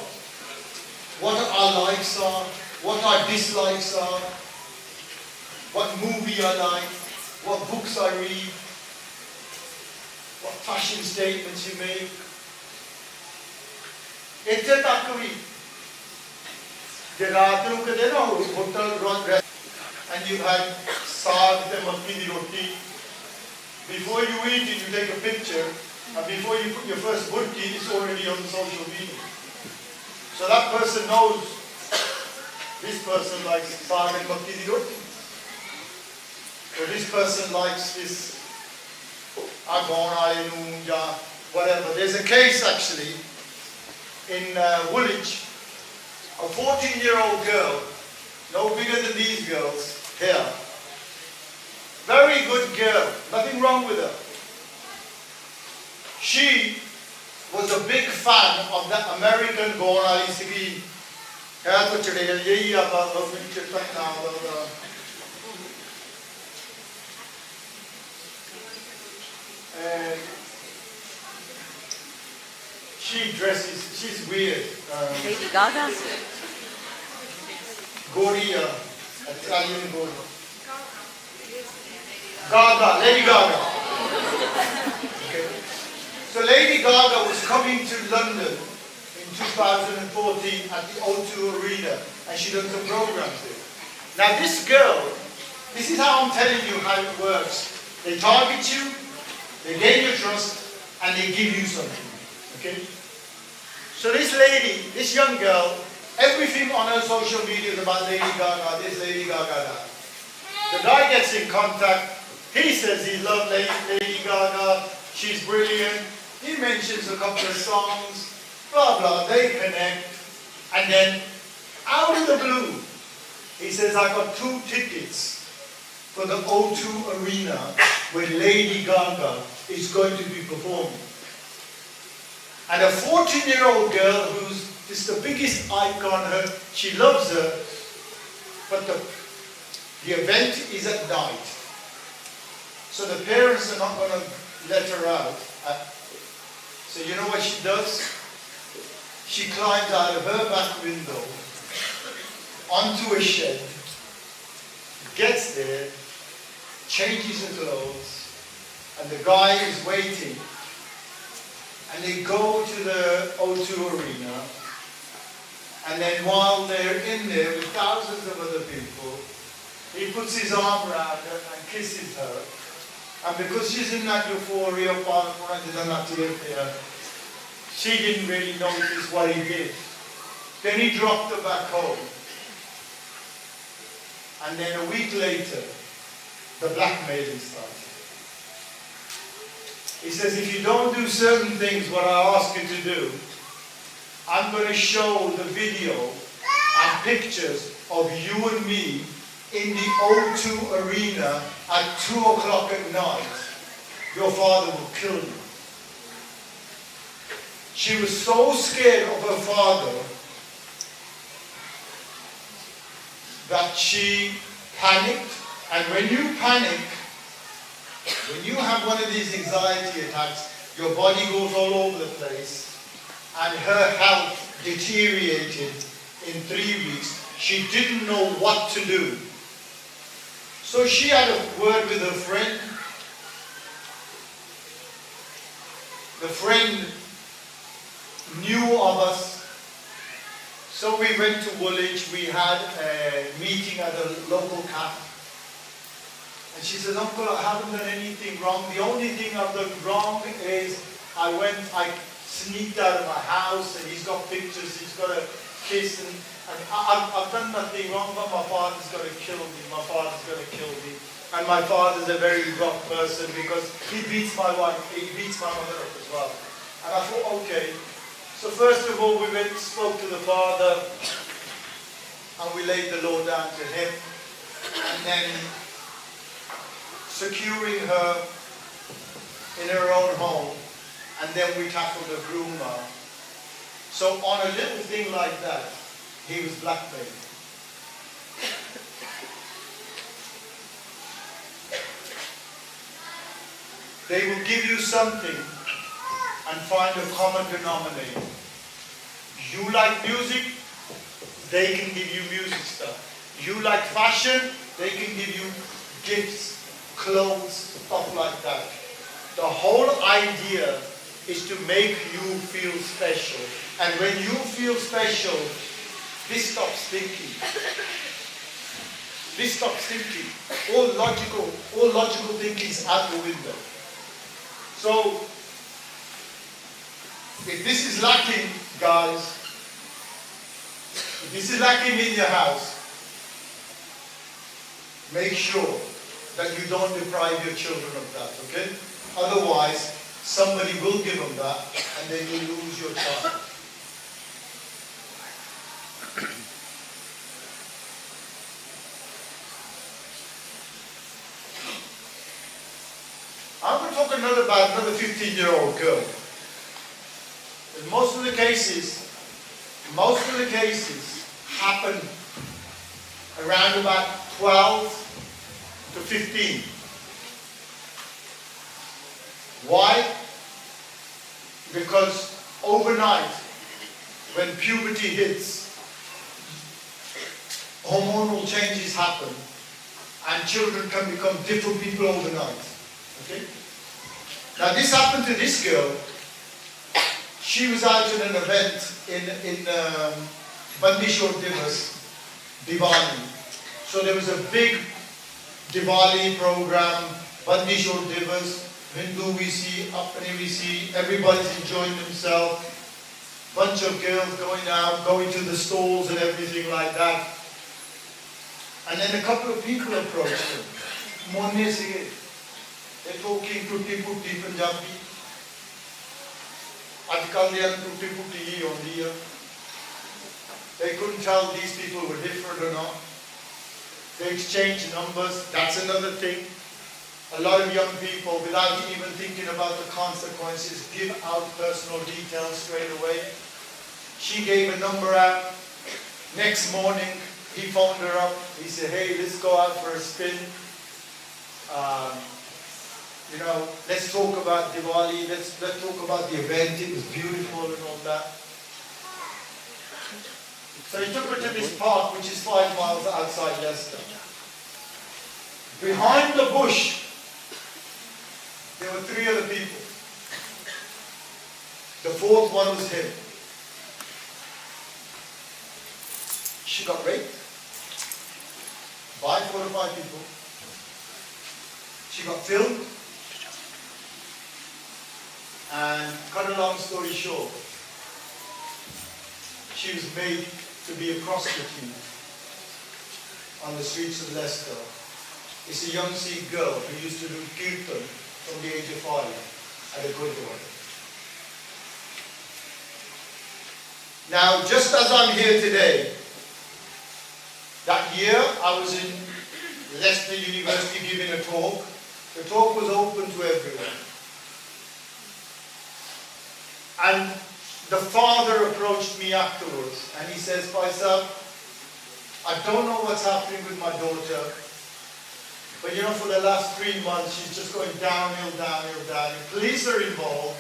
what our likes are, what our dislikes are, what movie I like, what books I read, what fashion statements you make. ਇੱਥੇ ਤੱਕ ਵੀ ਜੇ ਰਾਤ ਨੂੰ ਕਦੇ ਨਾ hotel and you had ਸਾਗ ਤੇ ਮੱਕੀ ਦੀ ਰੋਟੀ, before you eat it you take a picture, and before you put your first burki it's already on social media. So that person knows this person likes saag and makki di roti. So this person likes this agon alenu, whatever. There's a case actually in Woolwich, a 14-year-old girl, no bigger than these girls here. Very good girl, nothing wrong with her. She was a big fan of the American Gaon Ali Sigi. She dresses, she's weird.
Lady Gaga?
Goria, Italian Goria. Gaga, Lady Gaga. Okay. So Lady Gaga was coming to London in 2014 at the O2 Arena, and she done some programs there. Now this girl, this is how I'm telling you how it works. They target you, they gain your trust, and they give you something. Okay? So this lady, this young girl, everything on her social media is about Lady Gaga, this Lady Gaga, that. The guy gets in contact, he says he loves Lady Gaga, she's brilliant, he mentions a couple of songs, blah blah, they connect, and then out of the blue, he says, I got 2 tickets for the O2 Arena where Lady Gaga is going to be performing. And a 14-year-old girl who's just the biggest icon, she loves her, but the event is at night. So the parents are not going to let her out. So you know what she does? She climbs out of her back window onto a shed, gets there, changes her clothes, and the guy is waiting. And they go to the O2 Arena, and then while they're in there with thousands of other people, he puts his arm around her and kisses her. And because she's in that euphoria, she didn't really notice what he did. Then he dropped her back home. And then a week later, the blackmailing started. He says, if you don't do certain things, what I ask you to do, I'm going to show the video and pictures of you and me in the O2 arena at 2 o'clock at night, your father will kill you. She was so scared of her father that she panicked. And when you panic, when you have one of these anxiety attacks, your body goes all over the place, and her health deteriorated in 3 weeks. She didn't know what to do. So she had a word with her friend. The friend knew of us. So we went to Woolwich. We had a meeting at a local cafe. And she says, "Uncle, I haven't done anything wrong. The only thing I've done wrong is I sneaked out of my house, and he's got pictures, he's got a kiss, and I've done nothing wrong, but my father's going to kill me. My father's going to kill me. And my father's a very rough person because he beats my wife, he beats my mother up as well." And I thought, okay. So first of all, we went, spoke to the father, and we laid the law down to him. And then securing her in her own home, and then we tackled the groomer. So on a little thing like that, he was blackmailed. They will give you something and find a common denominator. You like music, they can give you music stuff. You like fashion, they can give you gifts, clothes, stuff like that. The whole idea is to make you feel special. And when you feel special, this stops thinking. This stops thinking. All logical thinking is out the window. So, if this is lacking, guys, if this is lacking in your house, make sure that you don't deprive your children of that, okay? Otherwise, somebody will give them that, and then you lose your child. I'm going to talk about another 15-year-old girl. And most of the cases happen around about 12 to 15. Why? Because overnight, when puberty hits, hormonal changes happen, and children can become different people overnight. Okay? Now this happened to this girl. She was out at an event in Bandishore Divas, Diwali. So there was a big Diwali program, Bandishore Divas, Hindu we see, Apne we see, everybody's enjoying themselves. Bunch of girls going out, going to the stalls and everything like that. And then a couple of people approached them. Monne sige. They're talking tutti putti Punjabi. Ajkal they are tutti putti hi hondi hai. They couldn't tell these people were different or not. They exchanged numbers. That's another thing. A lot of young people, without even thinking about the consequences, give out personal details straight away. She gave a number out. Next morning, he phoned her up. He said, "Hey, let's go out for a spin. Let's talk about Diwali. Let's talk about the event. It was beautiful and all that." So he took her to this park, which is 5 miles outside Leicester. Behind the bush, there were 3 other people. The 4th one was him. She got raped by 4 or 5 people. She got filmed. And cut a long story short, she was made to be a prostitute on the streets of Leicester. It's a young Sikh girl who used to do kirtan from the age of 5 at a gurdwara. Now, just as I'm here today, that year I was in Leicester University giving a talk. The talk was open to everyone. And the father approached me afterwards and he says, Faisal, I don't know what's happening with my daughter, but you know, for the last 3 months, she's just going downhill, downhill, downhill. Police are involved,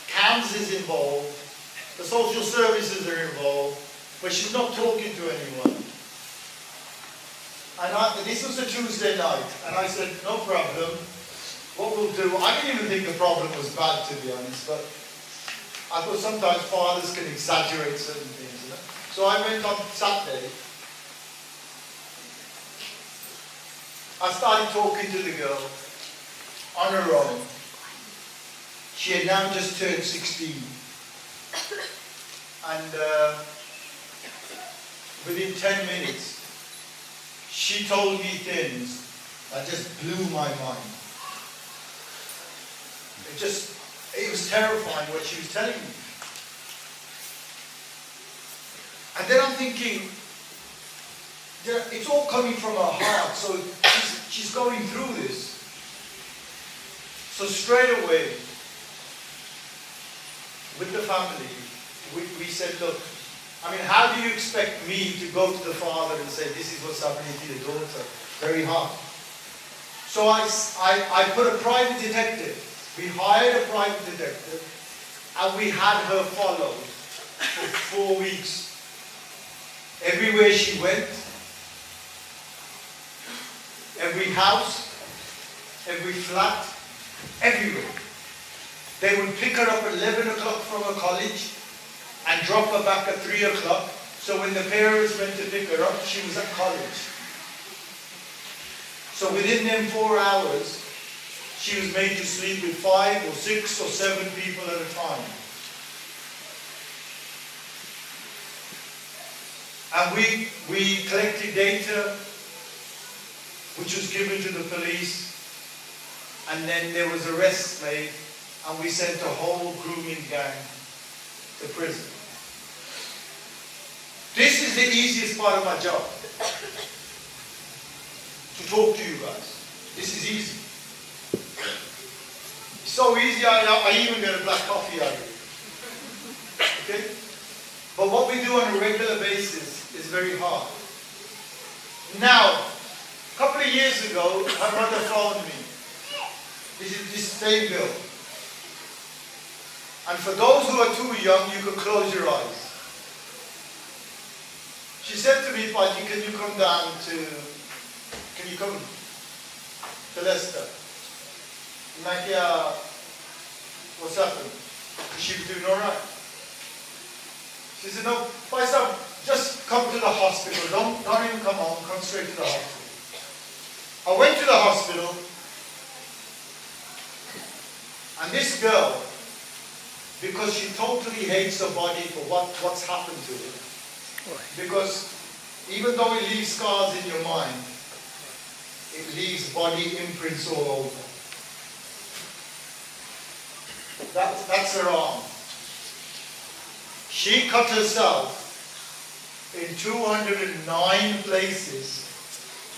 KAURS is involved, the social services are involved, but she's not talking to anyone. And this was a Tuesday night, and I said, no problem. What we'll do, I didn't even think the problem was bad, to be honest, but I thought sometimes fathers can exaggerate certain things, you know? So I went on Saturday. I started talking to the girl on her own. She had now just turned 16. And within 10 minutes, she told me things that just blew my mind. It was terrifying what she was telling me. And then I'm thinking, it's all coming from her heart, so she's going through this. So straight away, with the family, we said, look, I mean, how do you expect me to go to the father and say, this is what's happening to your daughter? Very hard. So I put a private detective. We hired a private detective and we had her followed for 4 weeks. Everywhere she went, every house, every flat, everywhere. They would pick her up at 11 o'clock from her college and drop her back at 3 o'clock. So when the parents went to pick her up, she was at college. So within them 4 hours, she was made to sleep with 5 or 6 or 7 people at a time. And we collected data which was given to the police, and then there was arrests made, and we sent a whole grooming gang to prison. This is the easiest part of my job, to talk to you guys. This is easy. So easy, I even get a black coffee out of it. Okay? But what we do on a regular basis is very hard. Now, a couple of years ago, my mother phoned me. This is this same girl. And for those who are too young, you can close your eyes. She said to me, Paji, can you come to Leicester? I'm like, yeah, what's happened? She was doing all right. She said, no, Faisal, just come to the hospital. Don't even come home, come straight to the hospital. I went to the hospital, and this girl, because she totally hates her body for what's happened to her, because even though it leaves scars in your mind, it leaves body imprints all over. That's her arm. She cut herself in 209 places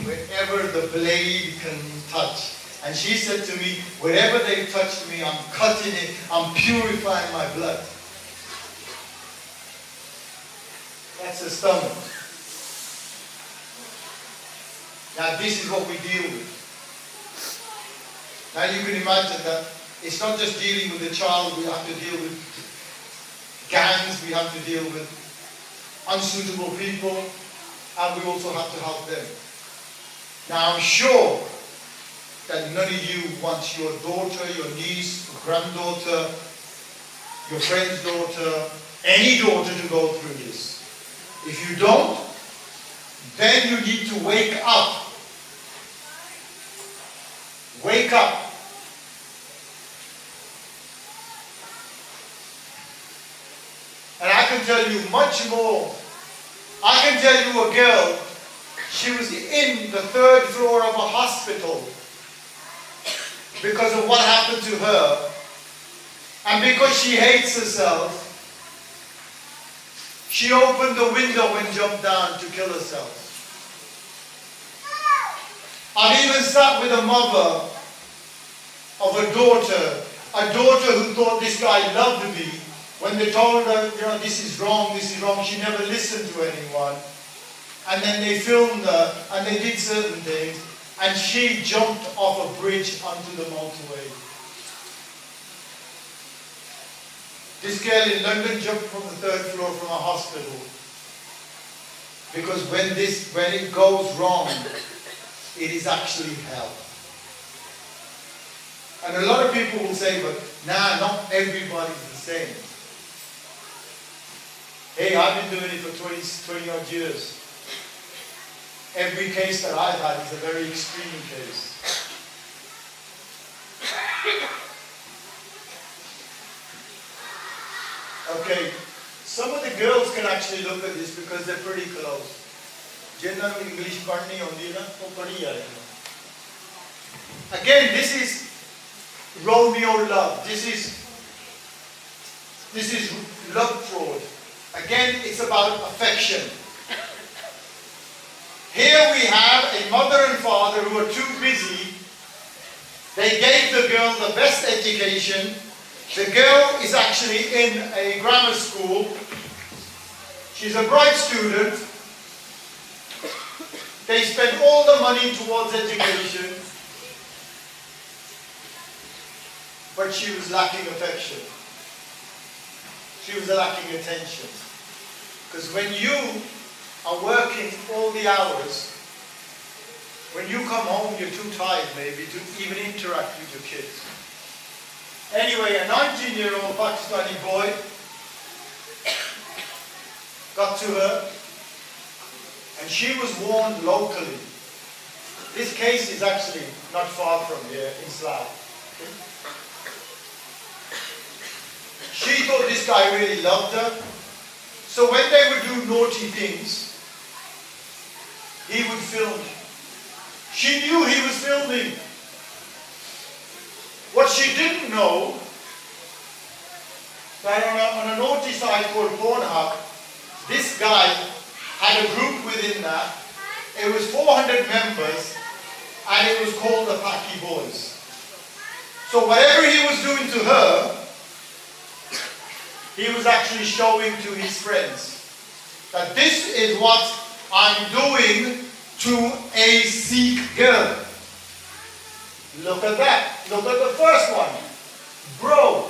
wherever the blade can touch. And she said to me, wherever they touched me, I'm cutting it, I'm purifying my blood. That's her stomach. Now this is what we deal with. Now you can imagine that it's not just dealing with the child, we have to deal with gangs, we have to deal with unsuitable people, and we also have to help them. Now I'm sure that none of you wants your daughter, your niece, granddaughter, your friend's daughter, any daughter to go through this. If you don't, then you need to wake up. Wake up. And I can tell you much more. I can tell you a girl, she was in the 3rd floor of a hospital because of what happened to her. And because she hates herself, she opened the window and jumped down to kill herself. I've even sat with a mother of a daughter who thought this guy loved me. When they told her, this is wrong, she never listened to anyone. And then they filmed her and they did certain things and she jumped off a bridge onto the motorway. This girl in London jumped from the 3rd floor from a hospital. Because when it goes wrong, it is actually hell. And a lot of people will say, but not everybody's the same. Hey, I've been doing it for 20 odd years. Every case that I've had is a very extreme case. Okay, some of the girls can actually look at this because they're pretty close. General English पढ़नी होती है ना, वो पढ़ी जाएगी. Again, this is Romeo love. This is love fraud. Again, it's about affection. Here we have a mother and father who are too busy. They gave the girl the best education. The girl is actually in a grammar school. She's a bright student. They spent all the money towards education. But she was lacking affection. She was lacking attention. Because when you are working all the hours, when you come home you're too tired maybe to even interact with your kids. Anyway, a 19-year-old Pakistani boy got to her and she was warned locally. This case is actually not far from here in Slough. She thought this guy really loved her. So when they would do naughty things, he would film. She knew he was filming. What she didn't know, that on a naughty site called Pornhub, this guy had a group within that. It was 400 members and it was called the Packy Boys. So whatever he was doing to her, he was actually showing to his friends that this is what I'm doing to a Sikh girl. Look at that. Look at the first one. Bro,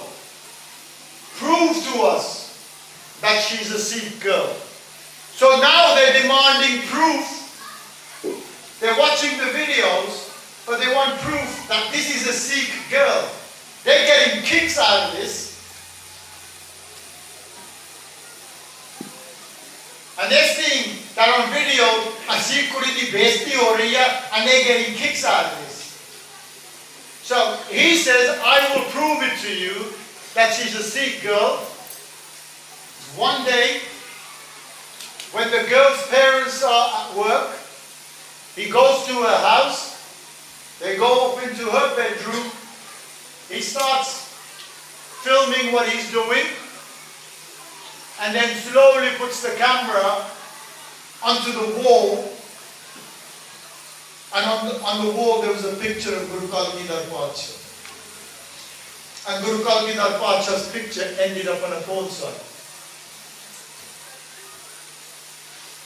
prove to us that she's a Sikh girl. So now they're demanding proof. They're watching the videos, but they want proof that this is a Sikh girl. They're getting kicks out of this. And they're seeing that on video, a Sikh kudi di besti ho rahi hai, and they're getting kicks out of this. So he says, I will prove it to you that she's a Sikh girl. One day, when the girl's parents are at work, he goes to her house, they go up into her bedroom, he starts filming what he's doing, and then slowly puts the camera onto the wall. And on the wall there was a picture of Guru Kalgidhar Pacha. And Guru Kalgidhar Pacha's picture ended up on a porn site.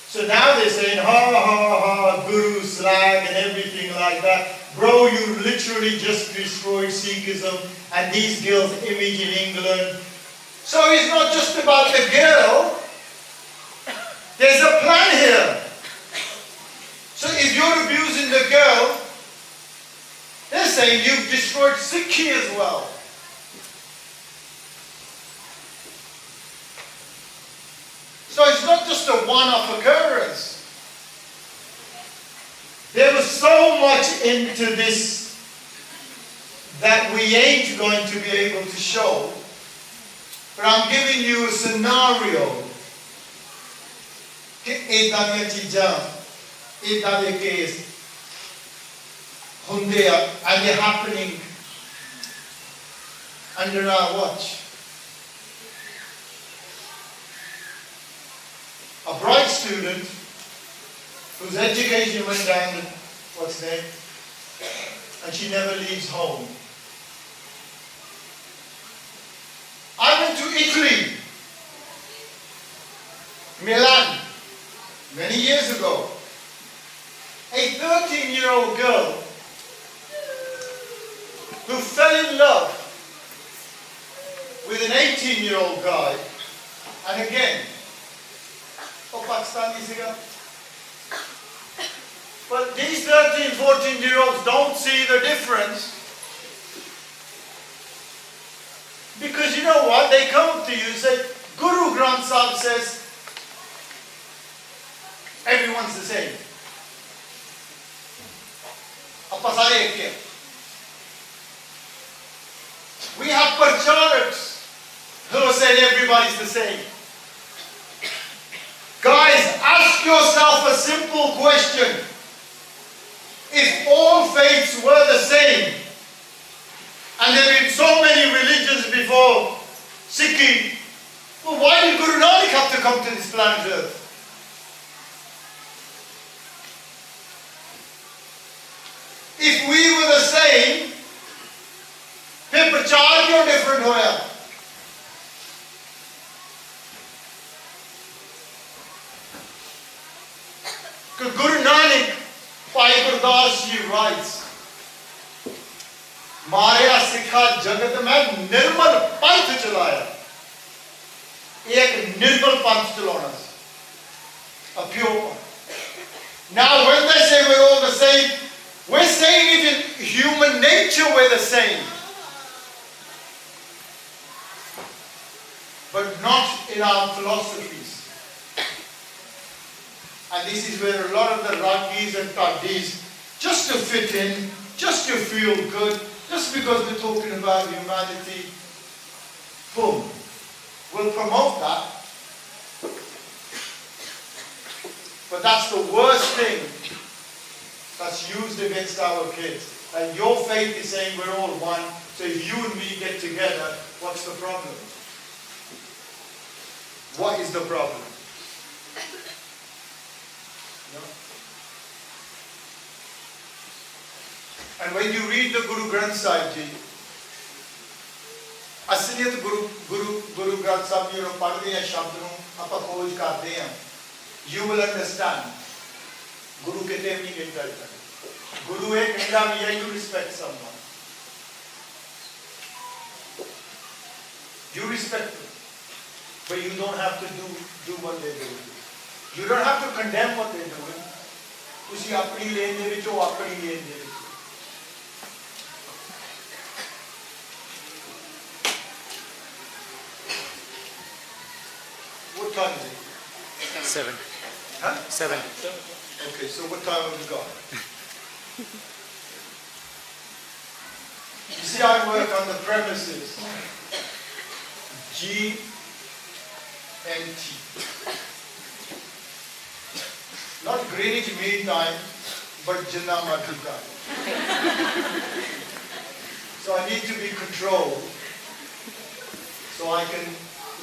So now they're saying, ha ha ha, Guru slag and everything like that. Bro, you literally just destroyed Sikhism and these girls' image in England. So it's not just about the girl. There's a plan here. So if you're abusing the girl, they're saying you've destroyed Sikhi as well. So it's not just a one-off occurrence. There was so much into this that we ain't going to be able to show. But I'm giving you a scenario. And they're happening under our watch. A bright student whose education went down, what's his name? and she never leaves home. I went to Italy, Milan, many years ago. A 13-year-old girl who fell in love with an 18-year-old guy, and again, Pakistani siga. But these 13, 14-year-olds don't see the difference. Because you know what? They come to you and say, Guru Granth Sahib says, everyone's the same. We have pracharaks who are saying everybody's the same. Guys, ask yourself a simple question. If all faiths were the same, and there have been so many religions before Sikhi, well, why did Guru Nanak have to come to this planet Earth? If we were the same, फिर प्रचार क्यों different होया? Guru Nanak, Bhai Gurdas ji writes, माया सिखा जगत में निर्मल पंथ चलाया. एक निर्मल पंथ चलाना. A pure one. Now when they say we're all the same, we're saying it in human nature we're the same. But not in our philosophies. And this is where a lot of the Ragis and Tadis, just to fit in, just to feel good, just because we're talking about humanity, boom, we'll promote that. But that's the worst thing that's used against our kids. And your faith is saying we're all one, so if you and me get together, what's the problem? What is the problem? No? And when you read the Guru Granth Sahib Ji, asliयत Guru Granth Sahib Ji ਨੂੰ ਪੜ੍ਹਦੇ ਹਾਂ ਸ਼ਬਦ ਨੂੰ ਆਪਾਂ ਖੋਜ ਕਰਦੇ ਹਾਂ, you will understand. Guru ਕਿਤੇ ਵੀ ਨਹੀਂ ਕਹਿੰਦਾ. Guru ਇਹ ਕਹਿੰਦਾ ਵੀ ਹੈ you respect someone. You respect them, but you don't have to do what they do. You don't have to condemn what they're doing. ਤੁਸੀਂ ਆਪਣੀ ਲੇਨ ਦੇ ਵਿੱਚ, ਉਹ ਆਪਣੀ ਲੇਨ ਦੇ ਵਿੱਚ. What time is it?
7.
Huh?
7.
Okay, so what time have we got? You see, I work on the premises GMT. Not Greenwich Mean Time, but Jinnah Mardi time. So I need to be controlled so I can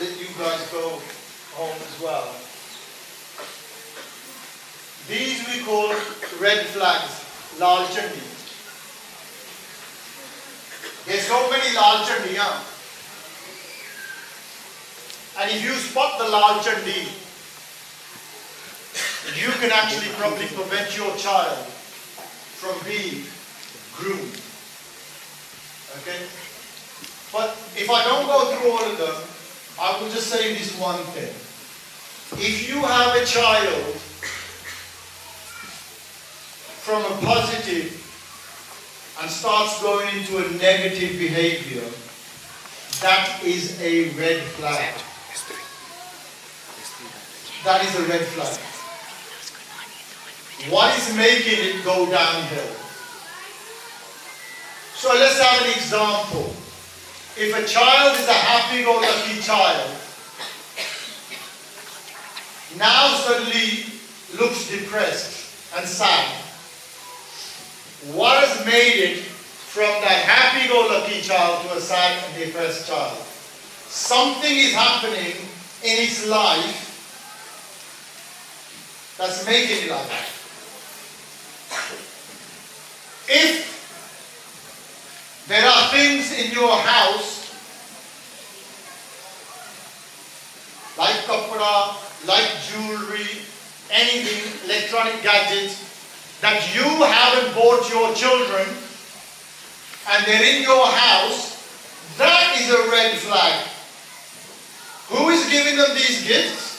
let you guys go home as well. These we call red flags, Lal Chandi. There's so many Lal Chandiyan. And if you spot the Lal Chandi, you can actually probably prevent your child from being groomed. Okay? But if I don't go through all of them, I will just say this one thing. If you have a child from a positive and starts going into a negative behavior, that is a red flag. That is a red flag. What is making it go downhill? So let's have an example. If a child is a happy-go-lucky child, now suddenly looks depressed and sad, what has made it from that happy-go-lucky child to a sad and depressed child? Something is happening in its life that's making it like that. If there are things in your house like kapra, like jewelry, anything, electronic gadgets that you haven't bought your children and they're in your house, that is a red flag. Who is giving them these gifts?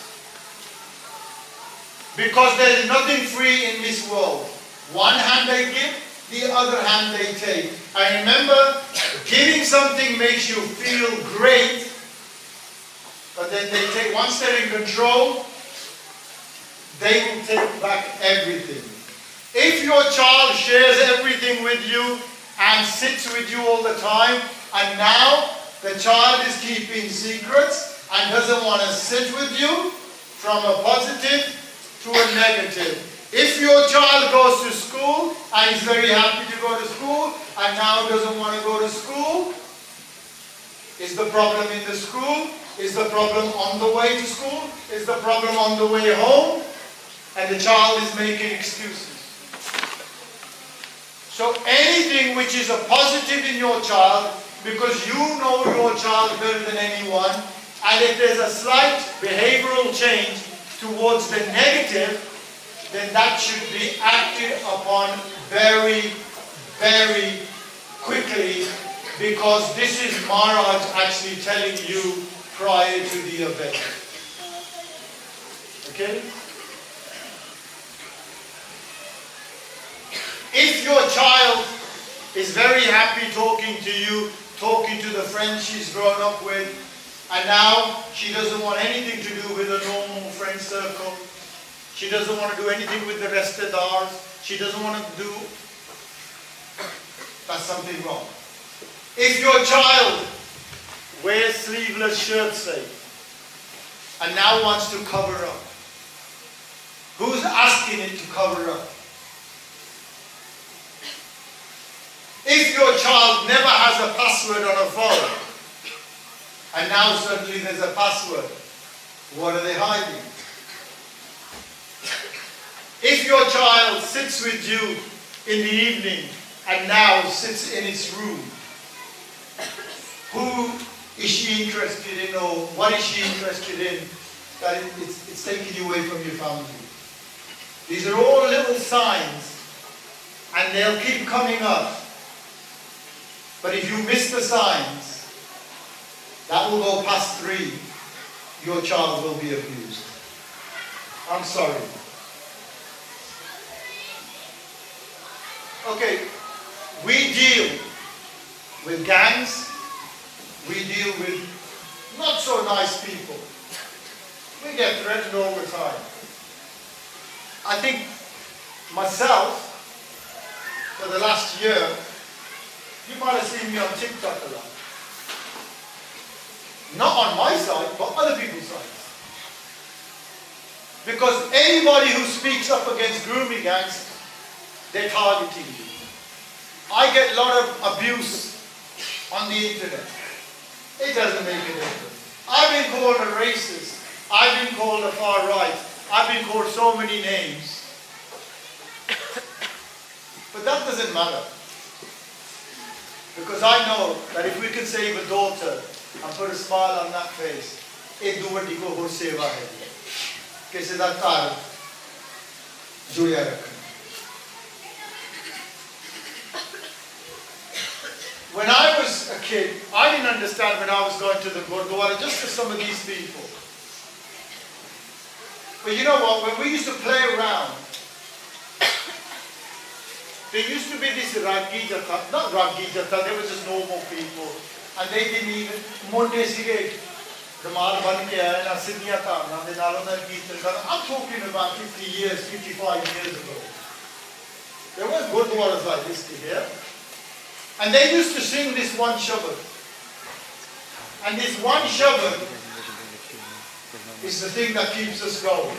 Because there is nothing free in this world. One hand they give, the other hand they take. And remember, giving something makes you feel great, but then they take, once they're in control, they will take back everything. If your child shares everything with you and sits with you all the time, and now the child is keeping secrets and doesn't want to sit with you, from a positive to a negative. If your child goes to school and is very happy to go to school and now doesn't want to go to school, is the problem in the school? Is the problem on the way to school? Is the problem on the way home? And the child is making excuses. So anything which is a positive in your child, because you know your child better than anyone, and if there's a slight behavioral change towards the negative, then that should be acted upon very, very quickly, because this is Maharaj actually telling you prior to the event. Okay? If your child is very happy talking to you, talking to the friends she's grown up with, and now she doesn't want anything to do with a normal friend circle, she doesn't want to do anything with the restadars, she doesn't want to do, that's something wrong. If your child wears sleeveless shirts, say, and now wants to cover up, who's asking it to cover up? If your child never has a password on a phone, and now suddenly there's a password, what are they hiding? If your child sits with you in the evening and now sits in its room, who is she interested in, or what is she interested in that it's taking you away from your family? These are all little signs, and they'll keep coming up. But if you miss the signs, that will go past 3, your child will be abused. I'm sorry. Okay, we deal with gangs, we deal with not so nice people. We get threatened all the time. I think myself, for the last year, you might have seen me on TikTok a lot. Not on my side, but other people's sides. Because anybody who speaks up against grooming gangs, they're targeting you. I get a lot of abuse on the internet. It doesn't make a difference. I've been called a racist. I've been called a far right. I've been called so many names. But that doesn't matter. Because I know that if we can save a daughter and put a smile on that face, एक दो बड़ी को हो सेवा है कैसे दा तार जुड़िया रखना. When I was a kid, I didn't understand when I was going to the Gurdwara just for some of these people. But you know what? When we used to play around, there used to be this Raggi Jatha, not Raggi Jatha, they were just normal people. And they didn't even, Monte Sige, the Malban Kaya, and Asinyata, and the Nalana Kirtan. I'm talking about 50 years, 55 years ago. There were Gurdwaras like this here. And they used to sing this one shabad. And this one shabad is the thing that keeps us going.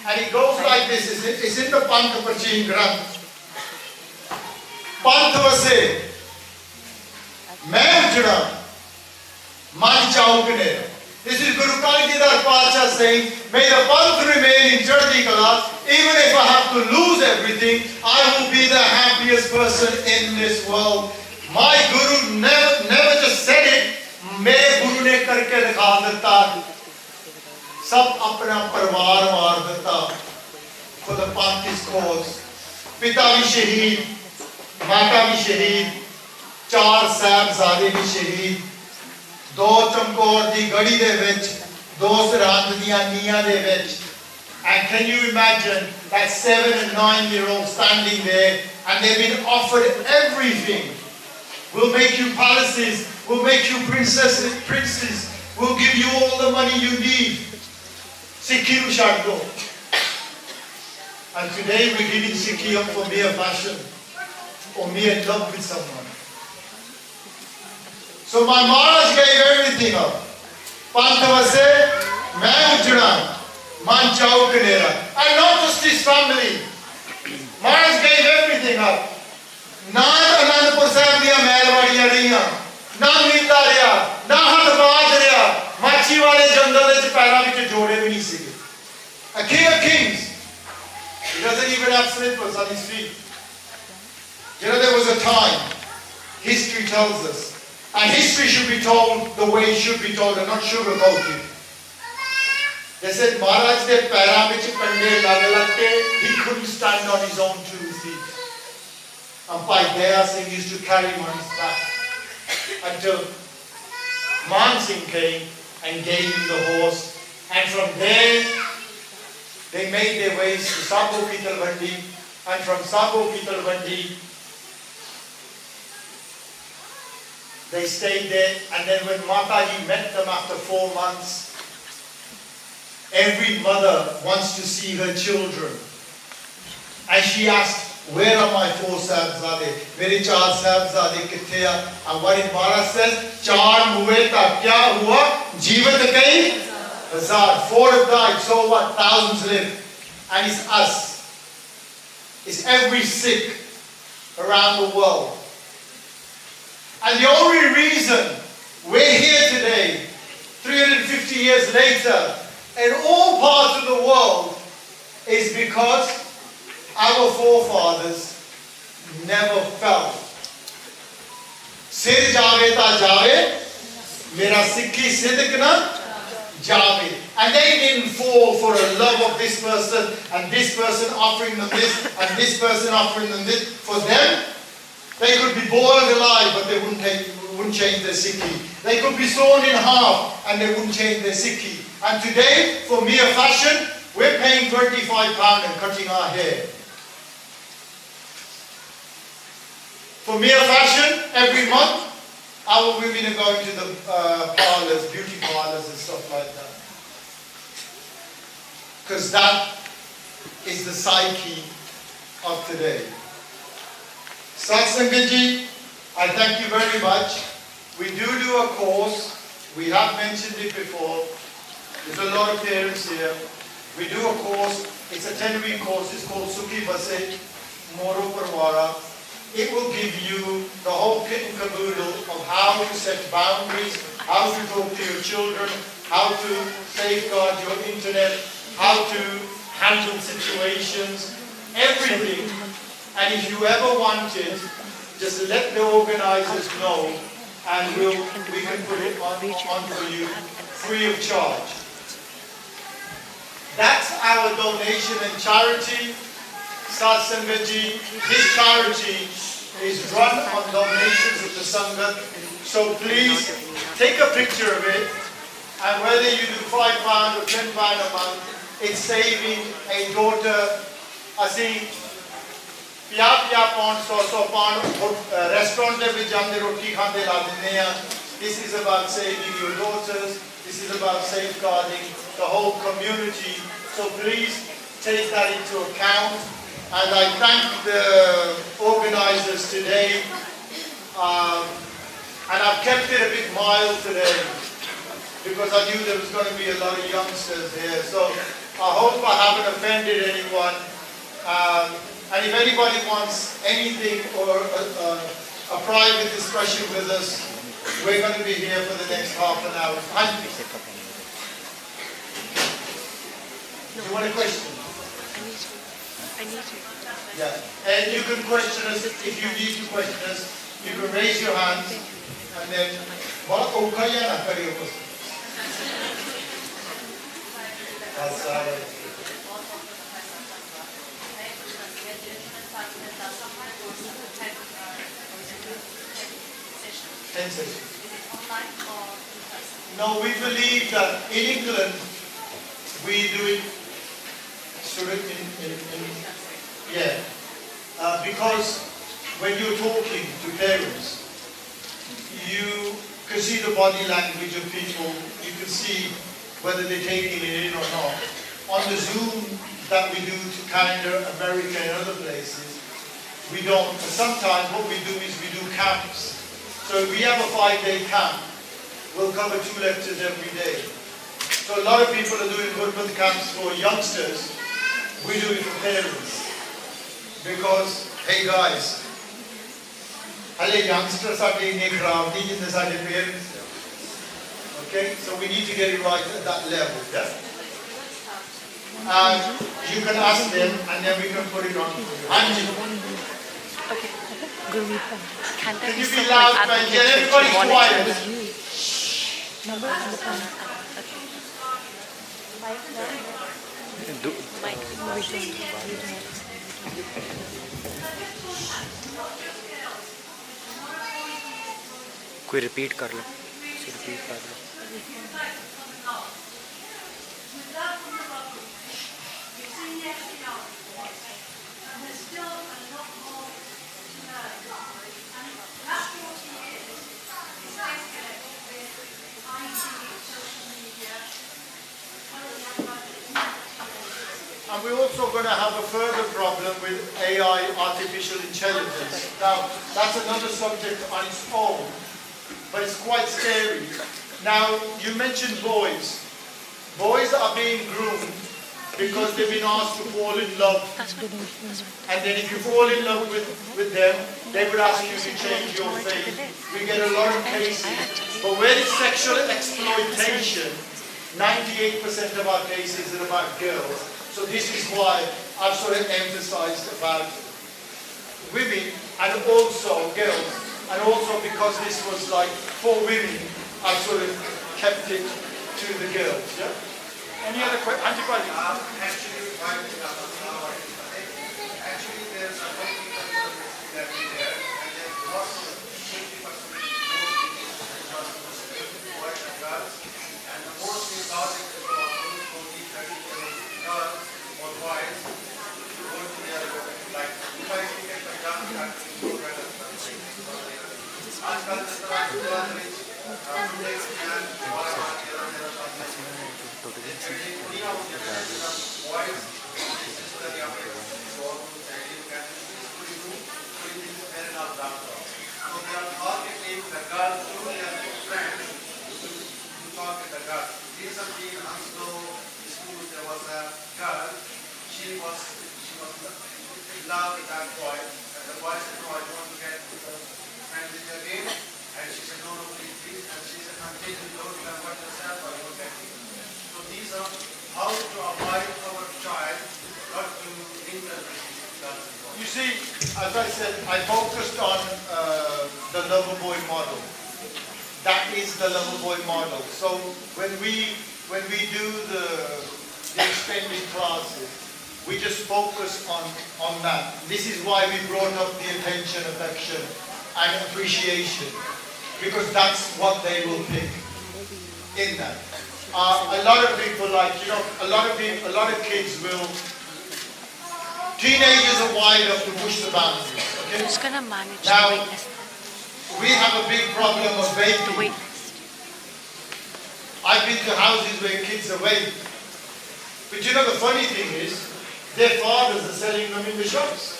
And it goes like this, it's in the Pantha Prachin Granth. Pantha se, main ujda, man chaugne. This is Guru Kalgidhar Pacha saying, may the Panth remain in Chardi Kala. Even if I have to lose everything, I will be the happiest person in this world. My Guru never just said it. मेरे गुरु ने करके दिखा देता, सब अपना परिवार मार देता, for the Panthist cause. पिता भी शहीद, माता भी शहीद, 4 साहबजादे भी शहीद, 2 चमकौर दी गड़ी दे विच, 2 सरहंद दियां नीयां दे विच. And can you imagine that 7 and 9-year-old standing there and they've been offered everything? We'll make you palaces, we'll make you princes, we'll give you all the money you need. Sikhi nu chhad do. And today we're giving Sikhi up for mere fashion or mere love with someone. So my Maharaj gave everything up. Pantavase, main ujna. Man chau kanera. And not just his family. Maharaj gave everything up. Na Anandpur Sahib diya mehlwadiyan rahiyan. Na Minda reha. Na Hatbaj reha. Machi wale jungle vich paira vich jode bhi nahi sige. A king of kings. He doesn't even have slippers on his feet. You know, there was a time. History tells us. And history should be told the way it should be told and not sugarcoated. They said Maharaj de paira vich kande lag he couldn't stand on his own 2 feet. And Bhai Daya Singh used to carry him on his back until Man Singh came and gave him the horse. And from there they made their ways to Sabo Pitalvandi, and from Sabo Pitalvandi they stayed there. And then when Mataji met them after 4 months, every mother wants to see her children. And she asked, where are my 4 Sahibzade? Mere 4 Sahibzade kithe hai? And what did Maharaj says? 4 hue ta kya hua? Jeevat kai hazar. 4 have died, so what? Thousands live. And it's us. It's every Sikh around the world. And the only reason we're here today, 350 years later, in all parts of the world, is because our forefathers never fell. Sir jave ta jave, mera Sikhi sidq na jave. And they didn't fall for a love of this person and this person offering them this and this person offering them this. For them, they could be boiled alive, but they wouldn't change their Sikhi. They could be sawn in half and they wouldn't change their Sikhi. And today, for mere fashion, we're paying £25 and cutting our hair. For mere fashion, every month, our women are going to the parlors, beauty parlors and stuff like that. Because that is the psyche of today. Satsangaji, I thank you very much. We do a course. We have mentioned it before. There's a lot of parents here. We do a course. It's a 10-week course. It's called Sukhi Base Moro Parwara. It will give you the whole kit and caboodle of how to set boundaries, how to talk to your children, how to safeguard your internet, how to handle situations, everything. And if you ever want it, just let the organizers know and we can put it on for you free of charge. That's our donation and charity. Satsangaji, this charity is run on donations of the Sangha. So please take a picture of it, and whether you do £5 or £10 a month, it's saving a daughter. Asi 50 pound, 100 pound restaurant de vich jande roti khande la dinde ha. This is about saving your daughters. This is about safeguarding the whole community. So please take that into account. And I thank the organizers today. And I've kept it a bit mild today because I knew there was going to be a lot of youngsters here. So I hope I haven't offended anyone. And if anybody wants anything or a private discussion with us, we're going to be here for the next half an hour. You want a question?
I need to.
Yeah. And you can question us if you need to question us. You can raise your hands and then what okayana kariyo. That's all right. 10 sessions. No, we believe that in England we do it sort of because when you're talking to parents, you can see the body language of people, you can see whether they're taking it in or not. On the Zoom that we do to Canada, America and other places, we don't. Sometimes what we do is we do camps. So if we have a 5-day camp, we'll cover 2 lectures every day. So a lot of people are doing Gurmat camps for youngsters. We do it for parents. Because, hey guys, hello youngsters are doing a crowd, parents. Okay, so we need to get it right at that level. Yeah? And you can ask them and then we can put it on.
Okay. Can
you be loud, man? Get everybody quiet.
Number on the phone. Okay.
कोई repeat कर लो repeat कर लो
And we're also going to have a further problem with AI, artificial intelligence. Now, that's another subject on its own, but it's quite scary. Now, you mentioned boys. Boys are being groomed because they've been asked to fall in love. And then if you fall in love with them, they would ask you to change your faith. We get a lot of cases. But where it's sexual exploitation, 98% of our cases are about girls. So this is why I've sort of emphasized about women and also girls. And also because this was like for women, I've sort of kept it to the girls. Yeah? Any other questions?
Actually, there's a whole that we there, and there's lots of 50% boys and girls, and the mostly logic is about 40, 30 girls or boys to go to the other like if I speak at the young country, आजकल जिस तरह से she was in love with that boy, and the boy said, no, I don't want to get friends with you again. And she said, no, no, please. And she said, until you don't convert yourself, I won't get you. So these are how to avoid our child not to interpret these girls and boys.
You see, as I said, I focused on the lover boy model. That is the lover boy model. So when we do the extended classes, we just focus on that. This is why we brought up the attention, affection, and appreciation, because that's what they will pick in that. A lot of people, like, you know, a lot of kids will. Teenagers are wired up to push the boundaries. Okay?
Who's gonna manage
Now,
the wait list?
we have a big problem of
The
vaping.
wait list.
I've been to houses where kids are vaping. But you know the funny thing is, their fathers are selling them in the shops.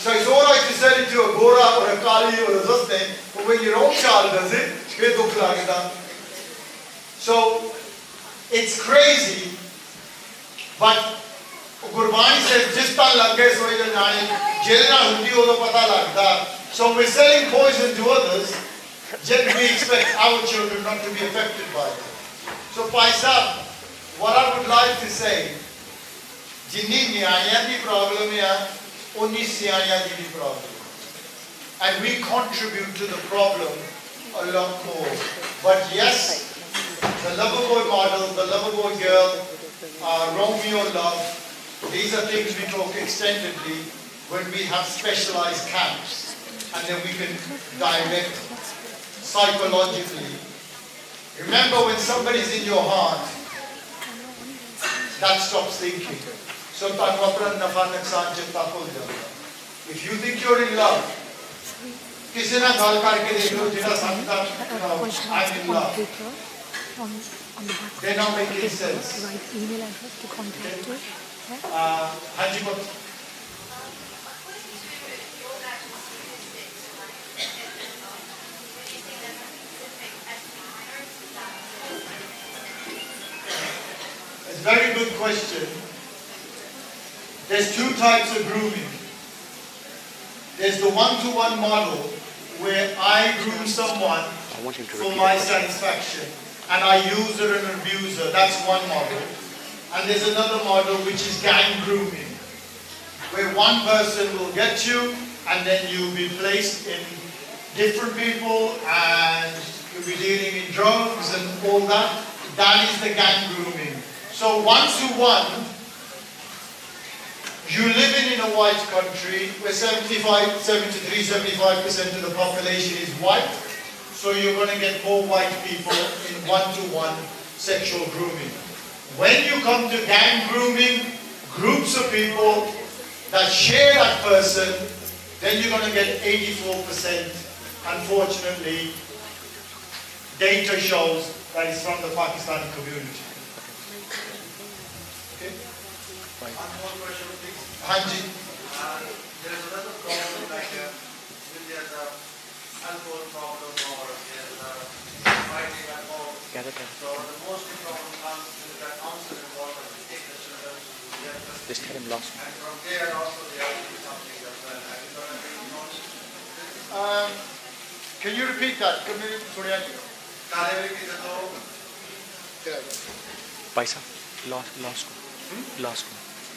So it's all right to sell it to a Gora or a Kali or a Zasne, but when your own child does it, so it's crazy, but Gurbani says, Jista lage soye jane, jelna hundi ho to pata lagda. So we're selling poison to others, yet we expect our children not to be affected by it. So paisa, what I would like to say, जिन्नी न्यायां दी problem है, उन्नी सियायां दी भी problem. And we contribute to the problem a lot more. But yes, the Loverboy model, the Loverboy girl, Romeo love, these are things we talk extendedly when we have specialized camps. And then we can direct psychologically. Remember, when somebody's in your heart, that stops thinking. So if you think you're in love, किसी ना गाल करके देख लो जिना संता I'm in love.
On the back,
They're not making sense.
right email address to contact you.
हाँ जी बोल. It's a very good question. There's two types of grooming. There's the one-to-one model where I groom someone for my satisfaction and I use her and abuse her. That's one model. And there's another model which is gang grooming, where one person will get you and then you'll be placed in different people and you'll be dealing in drugs and all that. That is the gang grooming. So one-to-one, you living in a white country where 75% of the population is white, so you're going to get more white people in one-to-one sexual grooming. When you come to gang grooming, groups of people that share that person, then you're going to get 84%. Unfortunately, data shows that is from the Pakistani community. Okay?
One more question, please.
Hanji.
There is another problem like when there's a alcohol problem or there's a fighting at home. So the most problem comes with the council involvement to take the children to their custody.
This time lost.
And from there also they have to do something as well. Have you got any knowledge?
Can you repeat that? Can you repeat that?
कार्रवाई की तो
पैसा lost को.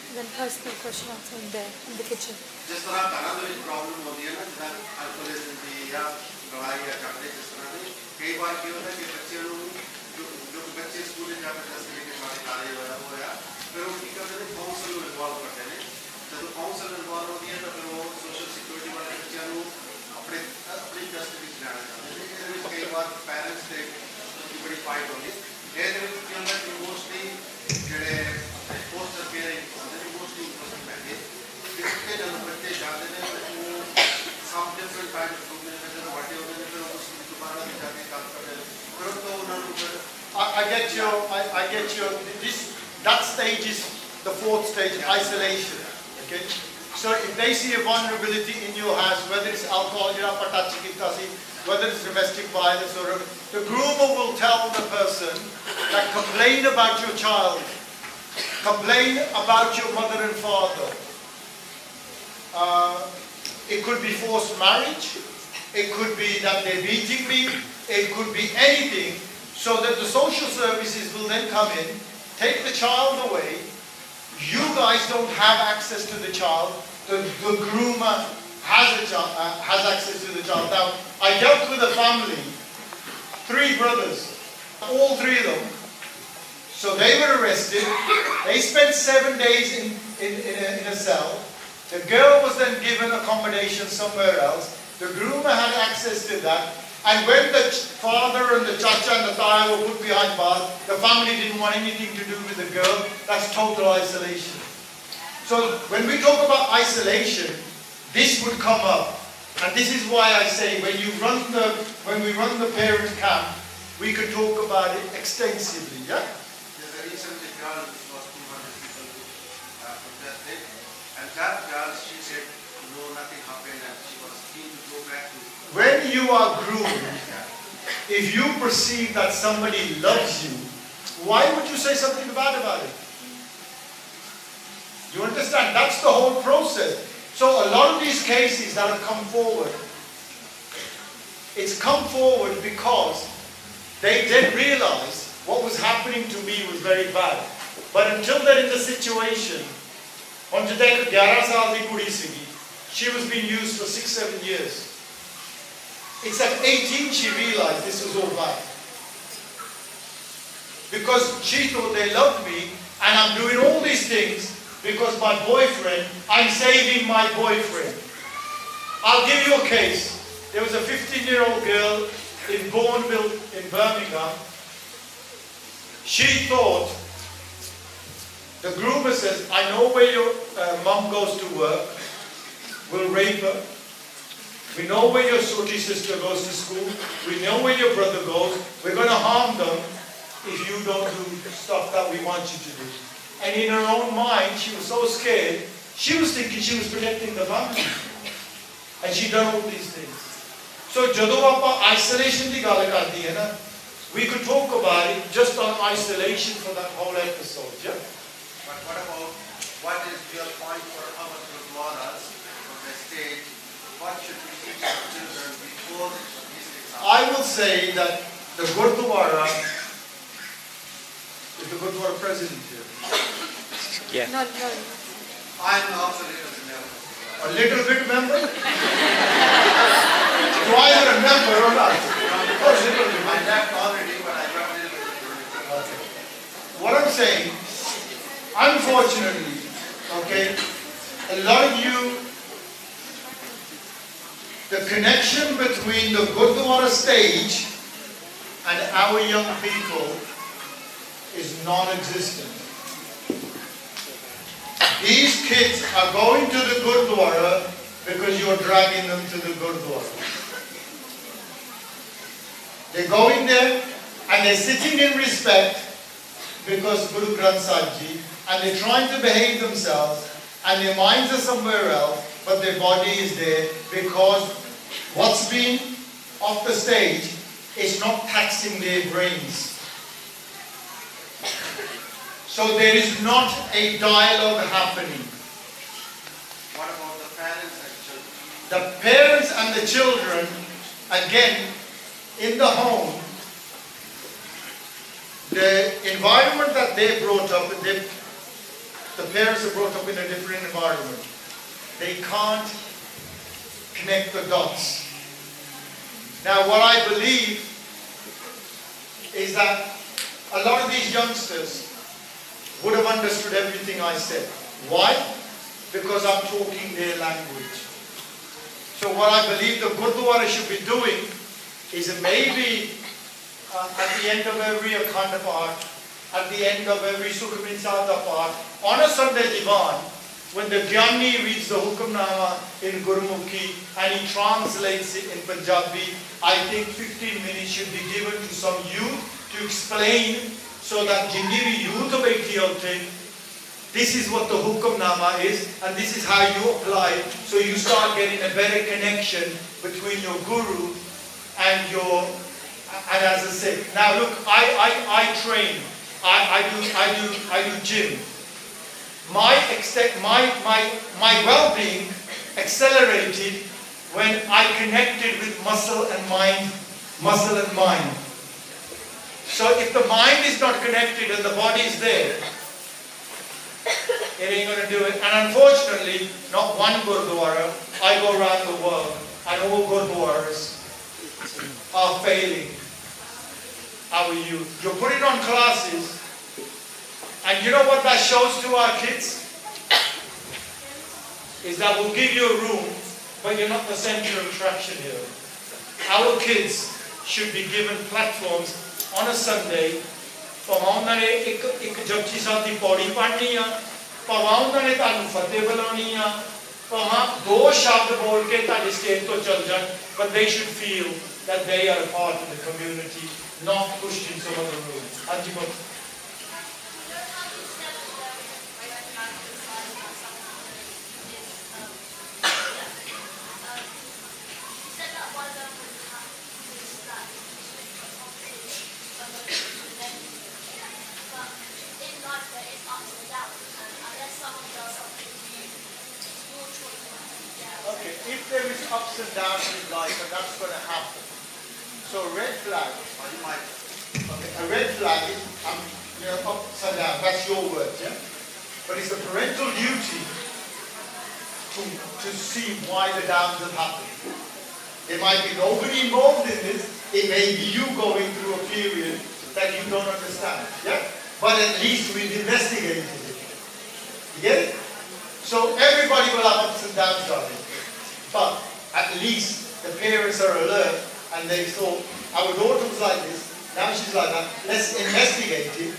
Then personal question also in there, in the kitchen.
जिस तरह घरों में problem होती है ना, जिस अल्कोहलिज्म की या लड़ाई या झगड़े जिस तरह के कई बार क्या होता है कि बच्चे लोग जो बच्चे स्कूल में जाकर 10 साल के बाद कार्य हो या फिर उनकी क्या करते हैं काउंसिल में इन्वॉल्व करते हैं. जब काउंसिल इन्वॉल्व होती है तो फिर वो सोशल सिक्योरिटी वाले बच्चे लोग अपनी कस्टडी में जाना चाहते हैं. कई बार पेरेंट्स से उनकी बड़ी फाइट होगी. ये क्या होता है कि मोस्टली जड़े पोस्टर पेरेंट मोस्टली पोस्टर पहले इसके जब बच्चे जाते हैं तो वो some different kind of group में जैसे बड़े होते हैं फिर उस दोबारा भी जाके काम करते हैं फिर तो उन्होंने
I get your, that stage is the fourth stage, isolation. Okay? So if they see a vulnerability in your house, whether it's alcohol, whether it's domestic violence or the groomer will tell the person that complain about your child, complain about your mother and father. It could be forced marriage, it could be that they're beating me, it could be anything. So that the social services will then come in, take the child away. You guys don't have access to the child. The groomer has access to the child. Now, I dealt with a family, 3 brothers, all 3 of them. So they were arrested. They spent 7 days in a cell. The girl was then given accommodation somewhere else. The groomer had access to that. And when the father and the chacha and the taya were put behind bars, the family didn't want anything to do with the girl. That's total isolation. So when we talk about isolation, this would come up. And this is why I say when we run the parent camp, we could talk about it extensively. Yeah?
There's a recent girl which was 200 people protested, and that girl, she said, no, nothing happened, and she was keen to go back to.
When you are groomed, if you perceive that somebody loves you, why would you say something bad about it? You understand? That's the whole process. So a lot of these cases that have come forward, it's come forward because they did realize what was happening to me was very bad. But until they're in the situation, on today, 11 saal di kudi sigi, she was being used for 6-7 years. It's at 18 she realized this was all bad. Because she thought they loved me, and I'm doing all these things because my boyfriend, I'm saving my boyfriend. I'll give you a case. There was a 15-year-old girl in Bourneville in Birmingham. She thought, the groomer says, I know where your mum goes to work, we'll rape her. We know where your Soti sister goes to school, we know where your brother goes, we're going to harm them if you don't do stuff that we want you to do. And in her own mind, she was so scared, she was thinking she was protecting the family. And she done all these things. So, jadon aapa isolation di gall kardi hai na, we could talk about it just on isolation for that whole episode. Yeah?
But what about, what is your point for our Gurdwaras from the state? What should we teach our children before these exams?
I will say that the Gurdwara, is the Gurdwara president here?
Yeah.
No.
I'm also little member.
A little bit member? Do I have a member or not? Oh, little bit.
I left already, but I got a little bit.
Okay. What I'm saying, unfortunately, okay, a lot of you, the connection between the Gurdwara stage and our young people is non-existent. These kids are going to the Gurdwara because you're dragging them to the Gurdwara. They're going there and they're sitting in respect because Guru Granth Sahib Ji, and they're trying to behave themselves and their minds are somewhere else, but their body is there because what's been off the stage is not taxing their brains. So there is not a dialogue happening.
What about the parents and children?
The parents and the children, again, in the home, the environment that they brought up, the parents are brought up in a different environment. They can't connect the dots. Now what I believe is that a lot of these youngsters would have understood everything I said. Why? Because I'm talking their language. So what I believe the Gurdwara should be doing is maybe at the end of every Akhand Path, at the end of every Sukhmani Sada Path, on a Sunday Divan, when the Gyani reads the Hukamnama in Gurmukhi and he translates it in Punjabi, I think 15 minutes should be given to some youth to explain so that Jindi vi youth baiti hote, this is what the Hukamnama is and this is how you apply it, so you start getting a better connection between your Guru and your, and as I said, now look, I train, I do gym. My well-being accelerated when I connected with muscle and mind. So if the mind is not connected and the body is there, it ain't going to do it. And unfortunately, not one Gurdwara. I go around the world and all Gurdwaras are failing our youth. You put it on classes, and you know what that shows to our kids? Is that we'll give you a room, but you're not the center of attraction here. Our kids should be given platforms on a Sunday. ਭਾਵੇਂ ਉਹਨਾਂ ਨੇ ਇੱਕ ਜਪਜੀ ਸਾਹਿਬ ਦੀ ਪੌੜੀ ਪੜ੍ਹਨੀ ਆ, ਭਾਵੇਂ ਉਹਨਾਂ ਨੇ ਤੁਹਾਨੂੰ ਫਤਿਹ ਬੁਲਾਉਣੀ ਆ, ਭਾਵੇਂ ਦੋ ਸ਼ਬਦ ਬੋਲ ਕੇ ਤੁਹਾਡੇ ਸਟੇਜ ਤੋਂ ਚੱਲ ਜਾਣ, but they should feel that they are a part of the community, not pushed in some other room. ਹਾਂਜੀ ਬੋਲ. Okay, if there is ups and downs in life, and that's going to happen. So red flag.
Or you might
Okay, a red flag is upside down. That's your word, yeah? But it's a parental duty to see why the dams have happened. There might be nobody involved in this. It may be you going through a period that you don't understand, yeah? But at least we've investigated it. You get it? So everybody will have ups and downs, darling. But at least the parents are alert and they thought, our daughter was like this, now she's like that, let's investigate it.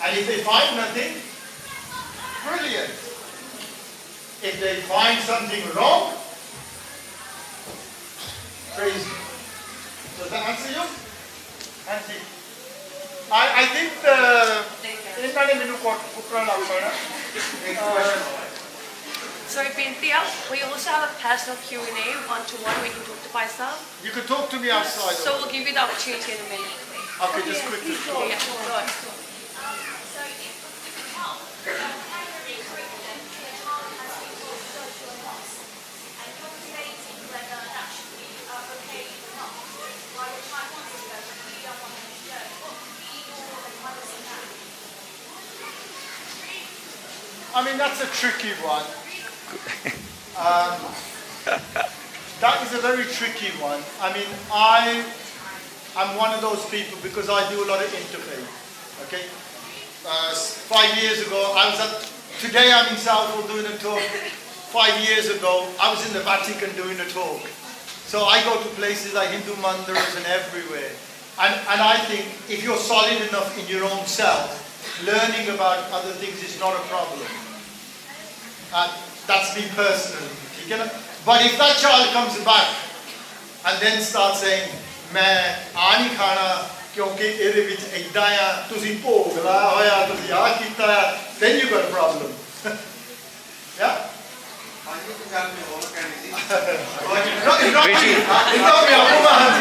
And if they find nothing, brilliant. If they find something wrong, crazy. Does that answer you? Auntie? I think
Sorry, Bintia, we also have a personal Q&A, one-to-one, we can talk to Faisal.
you can talk to me outside.
So we'll give you the opportunity in a minute.
Okay, just quickly.
Yeah, go on.
I mean, that's a tricky one. That is a very tricky one. I mean, I'm one of those people because I do a lot of interfaith. Okay? 5 years ago, today I'm in Southall doing a talk. 5 years ago, I was in the Vatican doing a talk. So I go to places like Hindu mandiras and everywhere. And I think if you're solid enough in your own self, learning about other things is not a problem. That's me personally. But if that child comes back and then starts saying, मैं आ नहीं खाना क्योंकि इहदे विच इदां आ तुसीं भोग लाया होया तुसीं आ कीता है, then you got a problem. Yeah? Not me, Abu Mahan.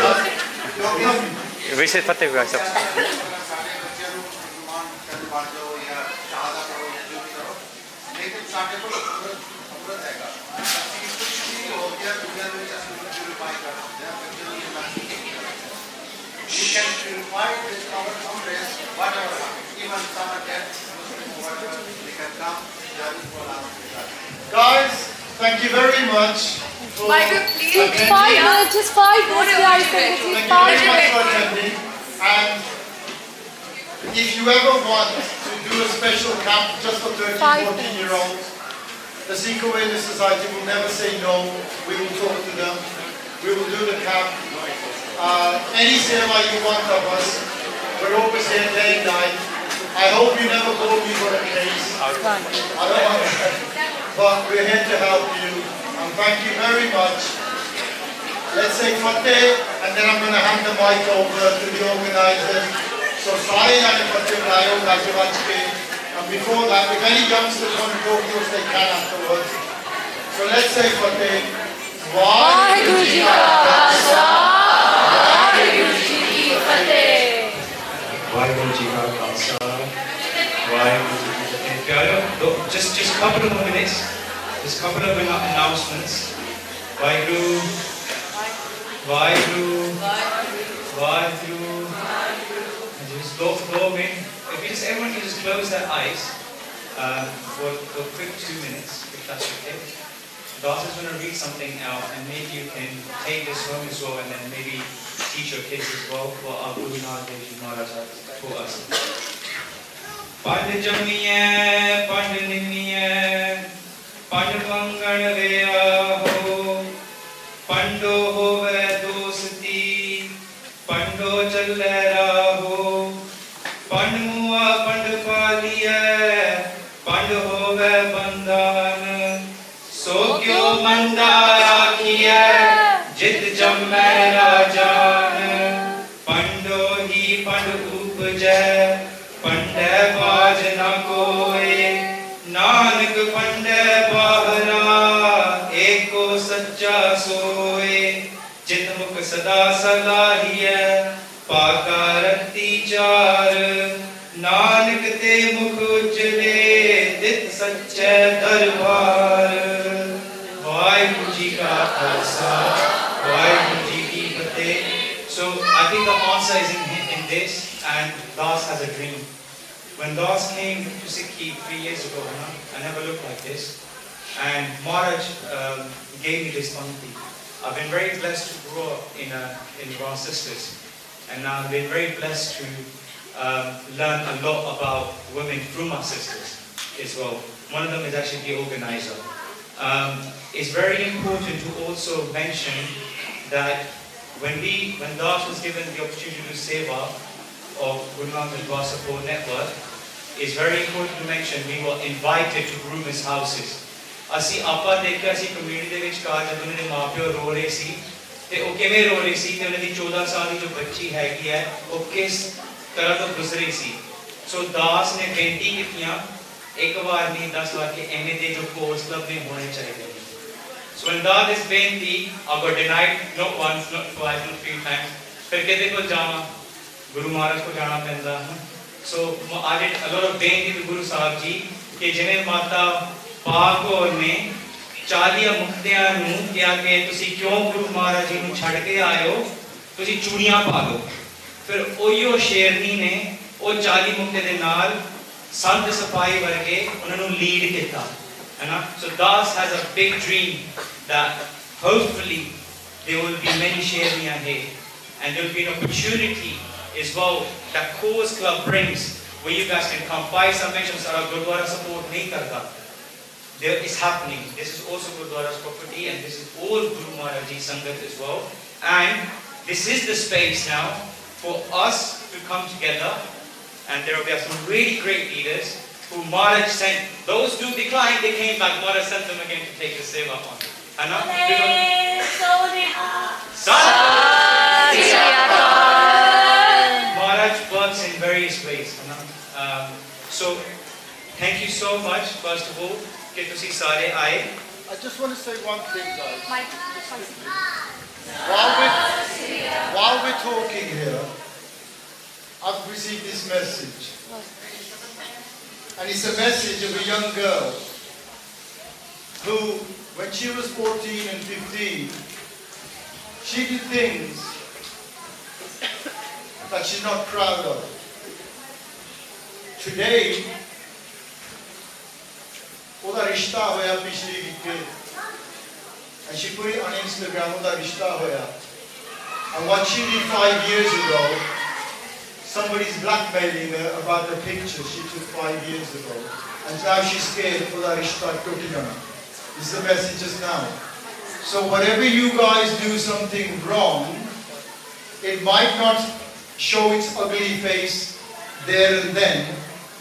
वैसे पते हुआ सब
You can purify this our comrades, whatever happens. Even someone dead, whatever, they can come,
Guys, thank you very much.
My group, please.
attending.
5 minutes, just 5 minutes, guys. Thank you.
Thank you very much for attending. And if you ever want to do a special camp just for 13, 14-year-olds, the Sikh Awareness Society will never say no. We will talk to them. We will do the camp. Any seva you want of us, we're always here day and night. I hope you never call me for a case. I don't want that. But we're here to help you. And thank you very much. Let's say Fateh, and then I'm going to hand the mic over to the organizers. So Sare and Fateh Rayo, and before that, if any youngsters want to talk to us, they can afterwards. So let's say Fateh.
Vaheguru Ji Ka Khalsa, Vaheguru Ji Ki Fateh.
Vaheguru Ji Ka Khalsa, Vaheguru Ji Ki Fateh. Pyaro, just a couple of minutes, just a couple of announcements. Vaheguru, Vaheguru, Vaheguru. Just go in. If you everyone can just close their eyes for a quick 2 minutes, if that's okay. Daughter's going to read something out, and maybe you can take this home as well, and then maybe teach your kids as well what our Guru Nanak Dev Ji Maharaj taught us. Pand jamiye, pand nimiye, pand mangan veya ho, pando hove dosti, pando challe raho, pand mua pand paliye, pand hove bandan. So kyo mandara kiya, jit jamme rajan, pando hi pand upjay, pande baaj na koe, nanak pande bahra, eko sacha soe, jit mukh sada salahiya, pakarati char, nanak te mukh ujle, dit sache darbar. Vaheguru Ji Ka Khalsa, Vaheguru Ji Ki Fateh. So I think the answer is in this, and Das has a dream. When Das came to Sikhi 3 years ago, I never looked like this. And Maharaj gave me this quality. I've been very blessed to grow up in Raw Sisters. And now I've been very blessed to learn a lot about women through my sisters as well. One of them is actually the organizer. It's very important to also mention that when Das was given the opportunity to do Seva of Guru Nanak Dua Support Network, it's very important to mention we were invited to groomers' houses. ਅਸੀਂ ਆਪਾਂ ਦੇਖਿਆ ਸੀ community ਦੇ ਵਿੱਚ ਕਾਰ ਜਦੋਂ ਉਹਨਾਂ ਦੇ ਮਾਪਿਓ ਰੋ ਰਹੇ ਸੀ ਤੇ ਉਹ ਕਿਵੇਂ ਰੋ ਰਹੇ ਸੀ ਤੇ ਉਹਨਾਂ ਦੀ 14 ਸਾਲ ਦੀ ਜੋ ਬੱਚੀ ਹੈਗੀ ਹੈ ਉਹ ਕਿਸ ਤਰ੍ਹਾਂ ਤੋਂ ਗੁਜ਼ਰੀ ਸੀ ਸੋ ਦਾਸ ਨੇ ਬੇਨਤੀ ਕੀਤੀਆਂ ਇੱਕ ਵਾਰ ਨਹੀਂ 10 ਵਾਰ ਕਿ ਐਵੇਂ ਦੇ ਜੋ ਕੋਰਸ ਕਲੱਬ ਨੇ ਹੋਣੇ ਚਾਹੀਦੇ ਨੇ ਸੋ when that is ਬੇਨਤੀ I got denied not once not twice not three times ਫਿਰ ਕਿਤੇ ਕੋਲ ਜਾਵਾਂ ਗੁਰੂ ਮਹਾਰਾਜ ਕੋਲ ਜਾਣਾ ਪੈਂਦਾ ਸੋ I did a lot of ਬੇਨਤੀ to ਗੁਰੂ ਸਾਹਿਬ ਜੀ ਕਿ ਜਿਵੇਂ ਮਾਤਾ ਪਾਕ ਔਰ ਨੇ 40 ਮੁਕਤਿਆਂ ਨੂੰ ਕਿਹਾ ਕਿ ਤੁਸੀਂ ਕਿਉਂ ਗੁਰੂ ਮਹਾਰਾਜ ਜੀ ਨੂੰ ਛੱਡ ਕੇ ਆਏ ਹੋ ਤੁਸੀਂ ਚੂੜੀਆਂ ਪਾ ਲਓ ਫਿਰ ਉਹੀਓ ਸ਼ੇਰਨੀ ਨੇ ਉਹ 40 ਮੁਕਤੇ ਦੇ ਨਾਲ ਸੰਤ ਸਫਾਈ ਵਰਗੇ ਉਹਨਾਂ ਨੂੰ ਲੀਡ ਕੀਤਾ ਹੈ ਨਾ ਸੋ Das has a big dream that hopefully there will be many sherniya here and there will be an opportunity as well that KAURS Club brings where you guys can come by some mention sara gurdwara support nahi karta there is happening. This is also Gurdwara's property and this is all Guru Maharaj Ji Sangat as well. And this is the space now for us to come together and there will be some really great leaders who Maharaj sent. Those who declined, they came back. Maharaj sent them again to take the seva on. And now Maharaj works in various ways. So thank you so much, first of all. I
just want to say one thing, guys. While we're talking here, I've received this message. And it's a message of a young girl who, when she was 14 and 15, she did things that she's not proud of. Today, ਉਹਦਾ ਰਿਸ਼ਤਾ ਹੋਇਆ ਪਿਛਲੀ ਵੀਕੇ and she put it on Instagram ਉਹਦਾ ਰਿਸ਼ਤਾ ਹੋਇਆ and what she did 5 years ago somebody's blackmailing her about the picture she took 5 years ago and now she's scared ਉਹਦਾ ਰਿਸ਼ਤਾ ਟੁੱਟ ਜਾਣਾ this is the message just now so whatever you guys do something wrong it might not show its ugly face there and then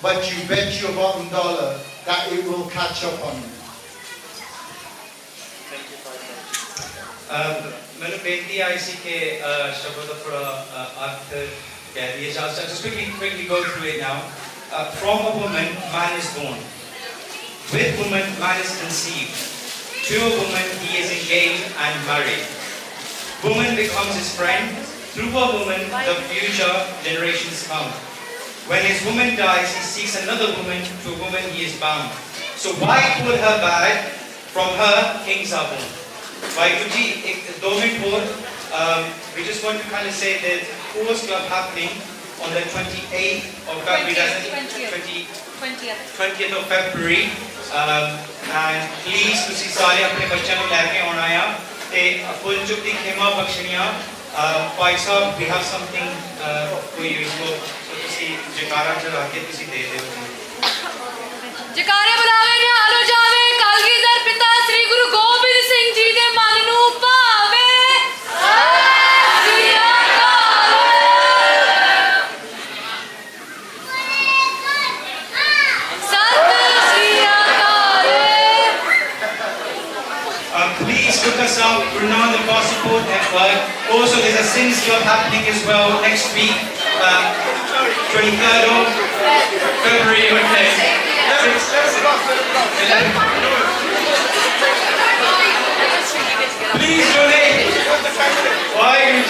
but you bet your bottom dollar that it will catch up on you.
मैंने बेनती आई सी के शब्दों पर अर्थ कह दिए just quickly go through it now. From a woman, man is born. With woman, man is conceived. To a woman, he is engaged and married. Woman becomes his friend. Through a woman, the future generations come. When his woman dies, he seeks another woman. To a woman, he is bound. So why call her bad? From her, kings are born. Vaiguruji, 2 minutes more. We just want to kind of say that KAURS Club happening on the 28th of February. 20th of February. And please, तुसी सारे अपने बच्चों को लेके आना है. ते full चुप दी खेमा बख्शनिया. Bhai Sahab, we have something for you. जयकारा चला के तुसी दे दे
जयकारे बुलावे निहाल हो जावे कलगीधर पिता श्री गुरु गोबिंद सिंह जी दे मन नू भावे सत श्री
अकाल please look us out Guru Nanak Dua Support Network. Also there's a Sins Club happening as well next week 23rd of February, okay. Please donate. Why you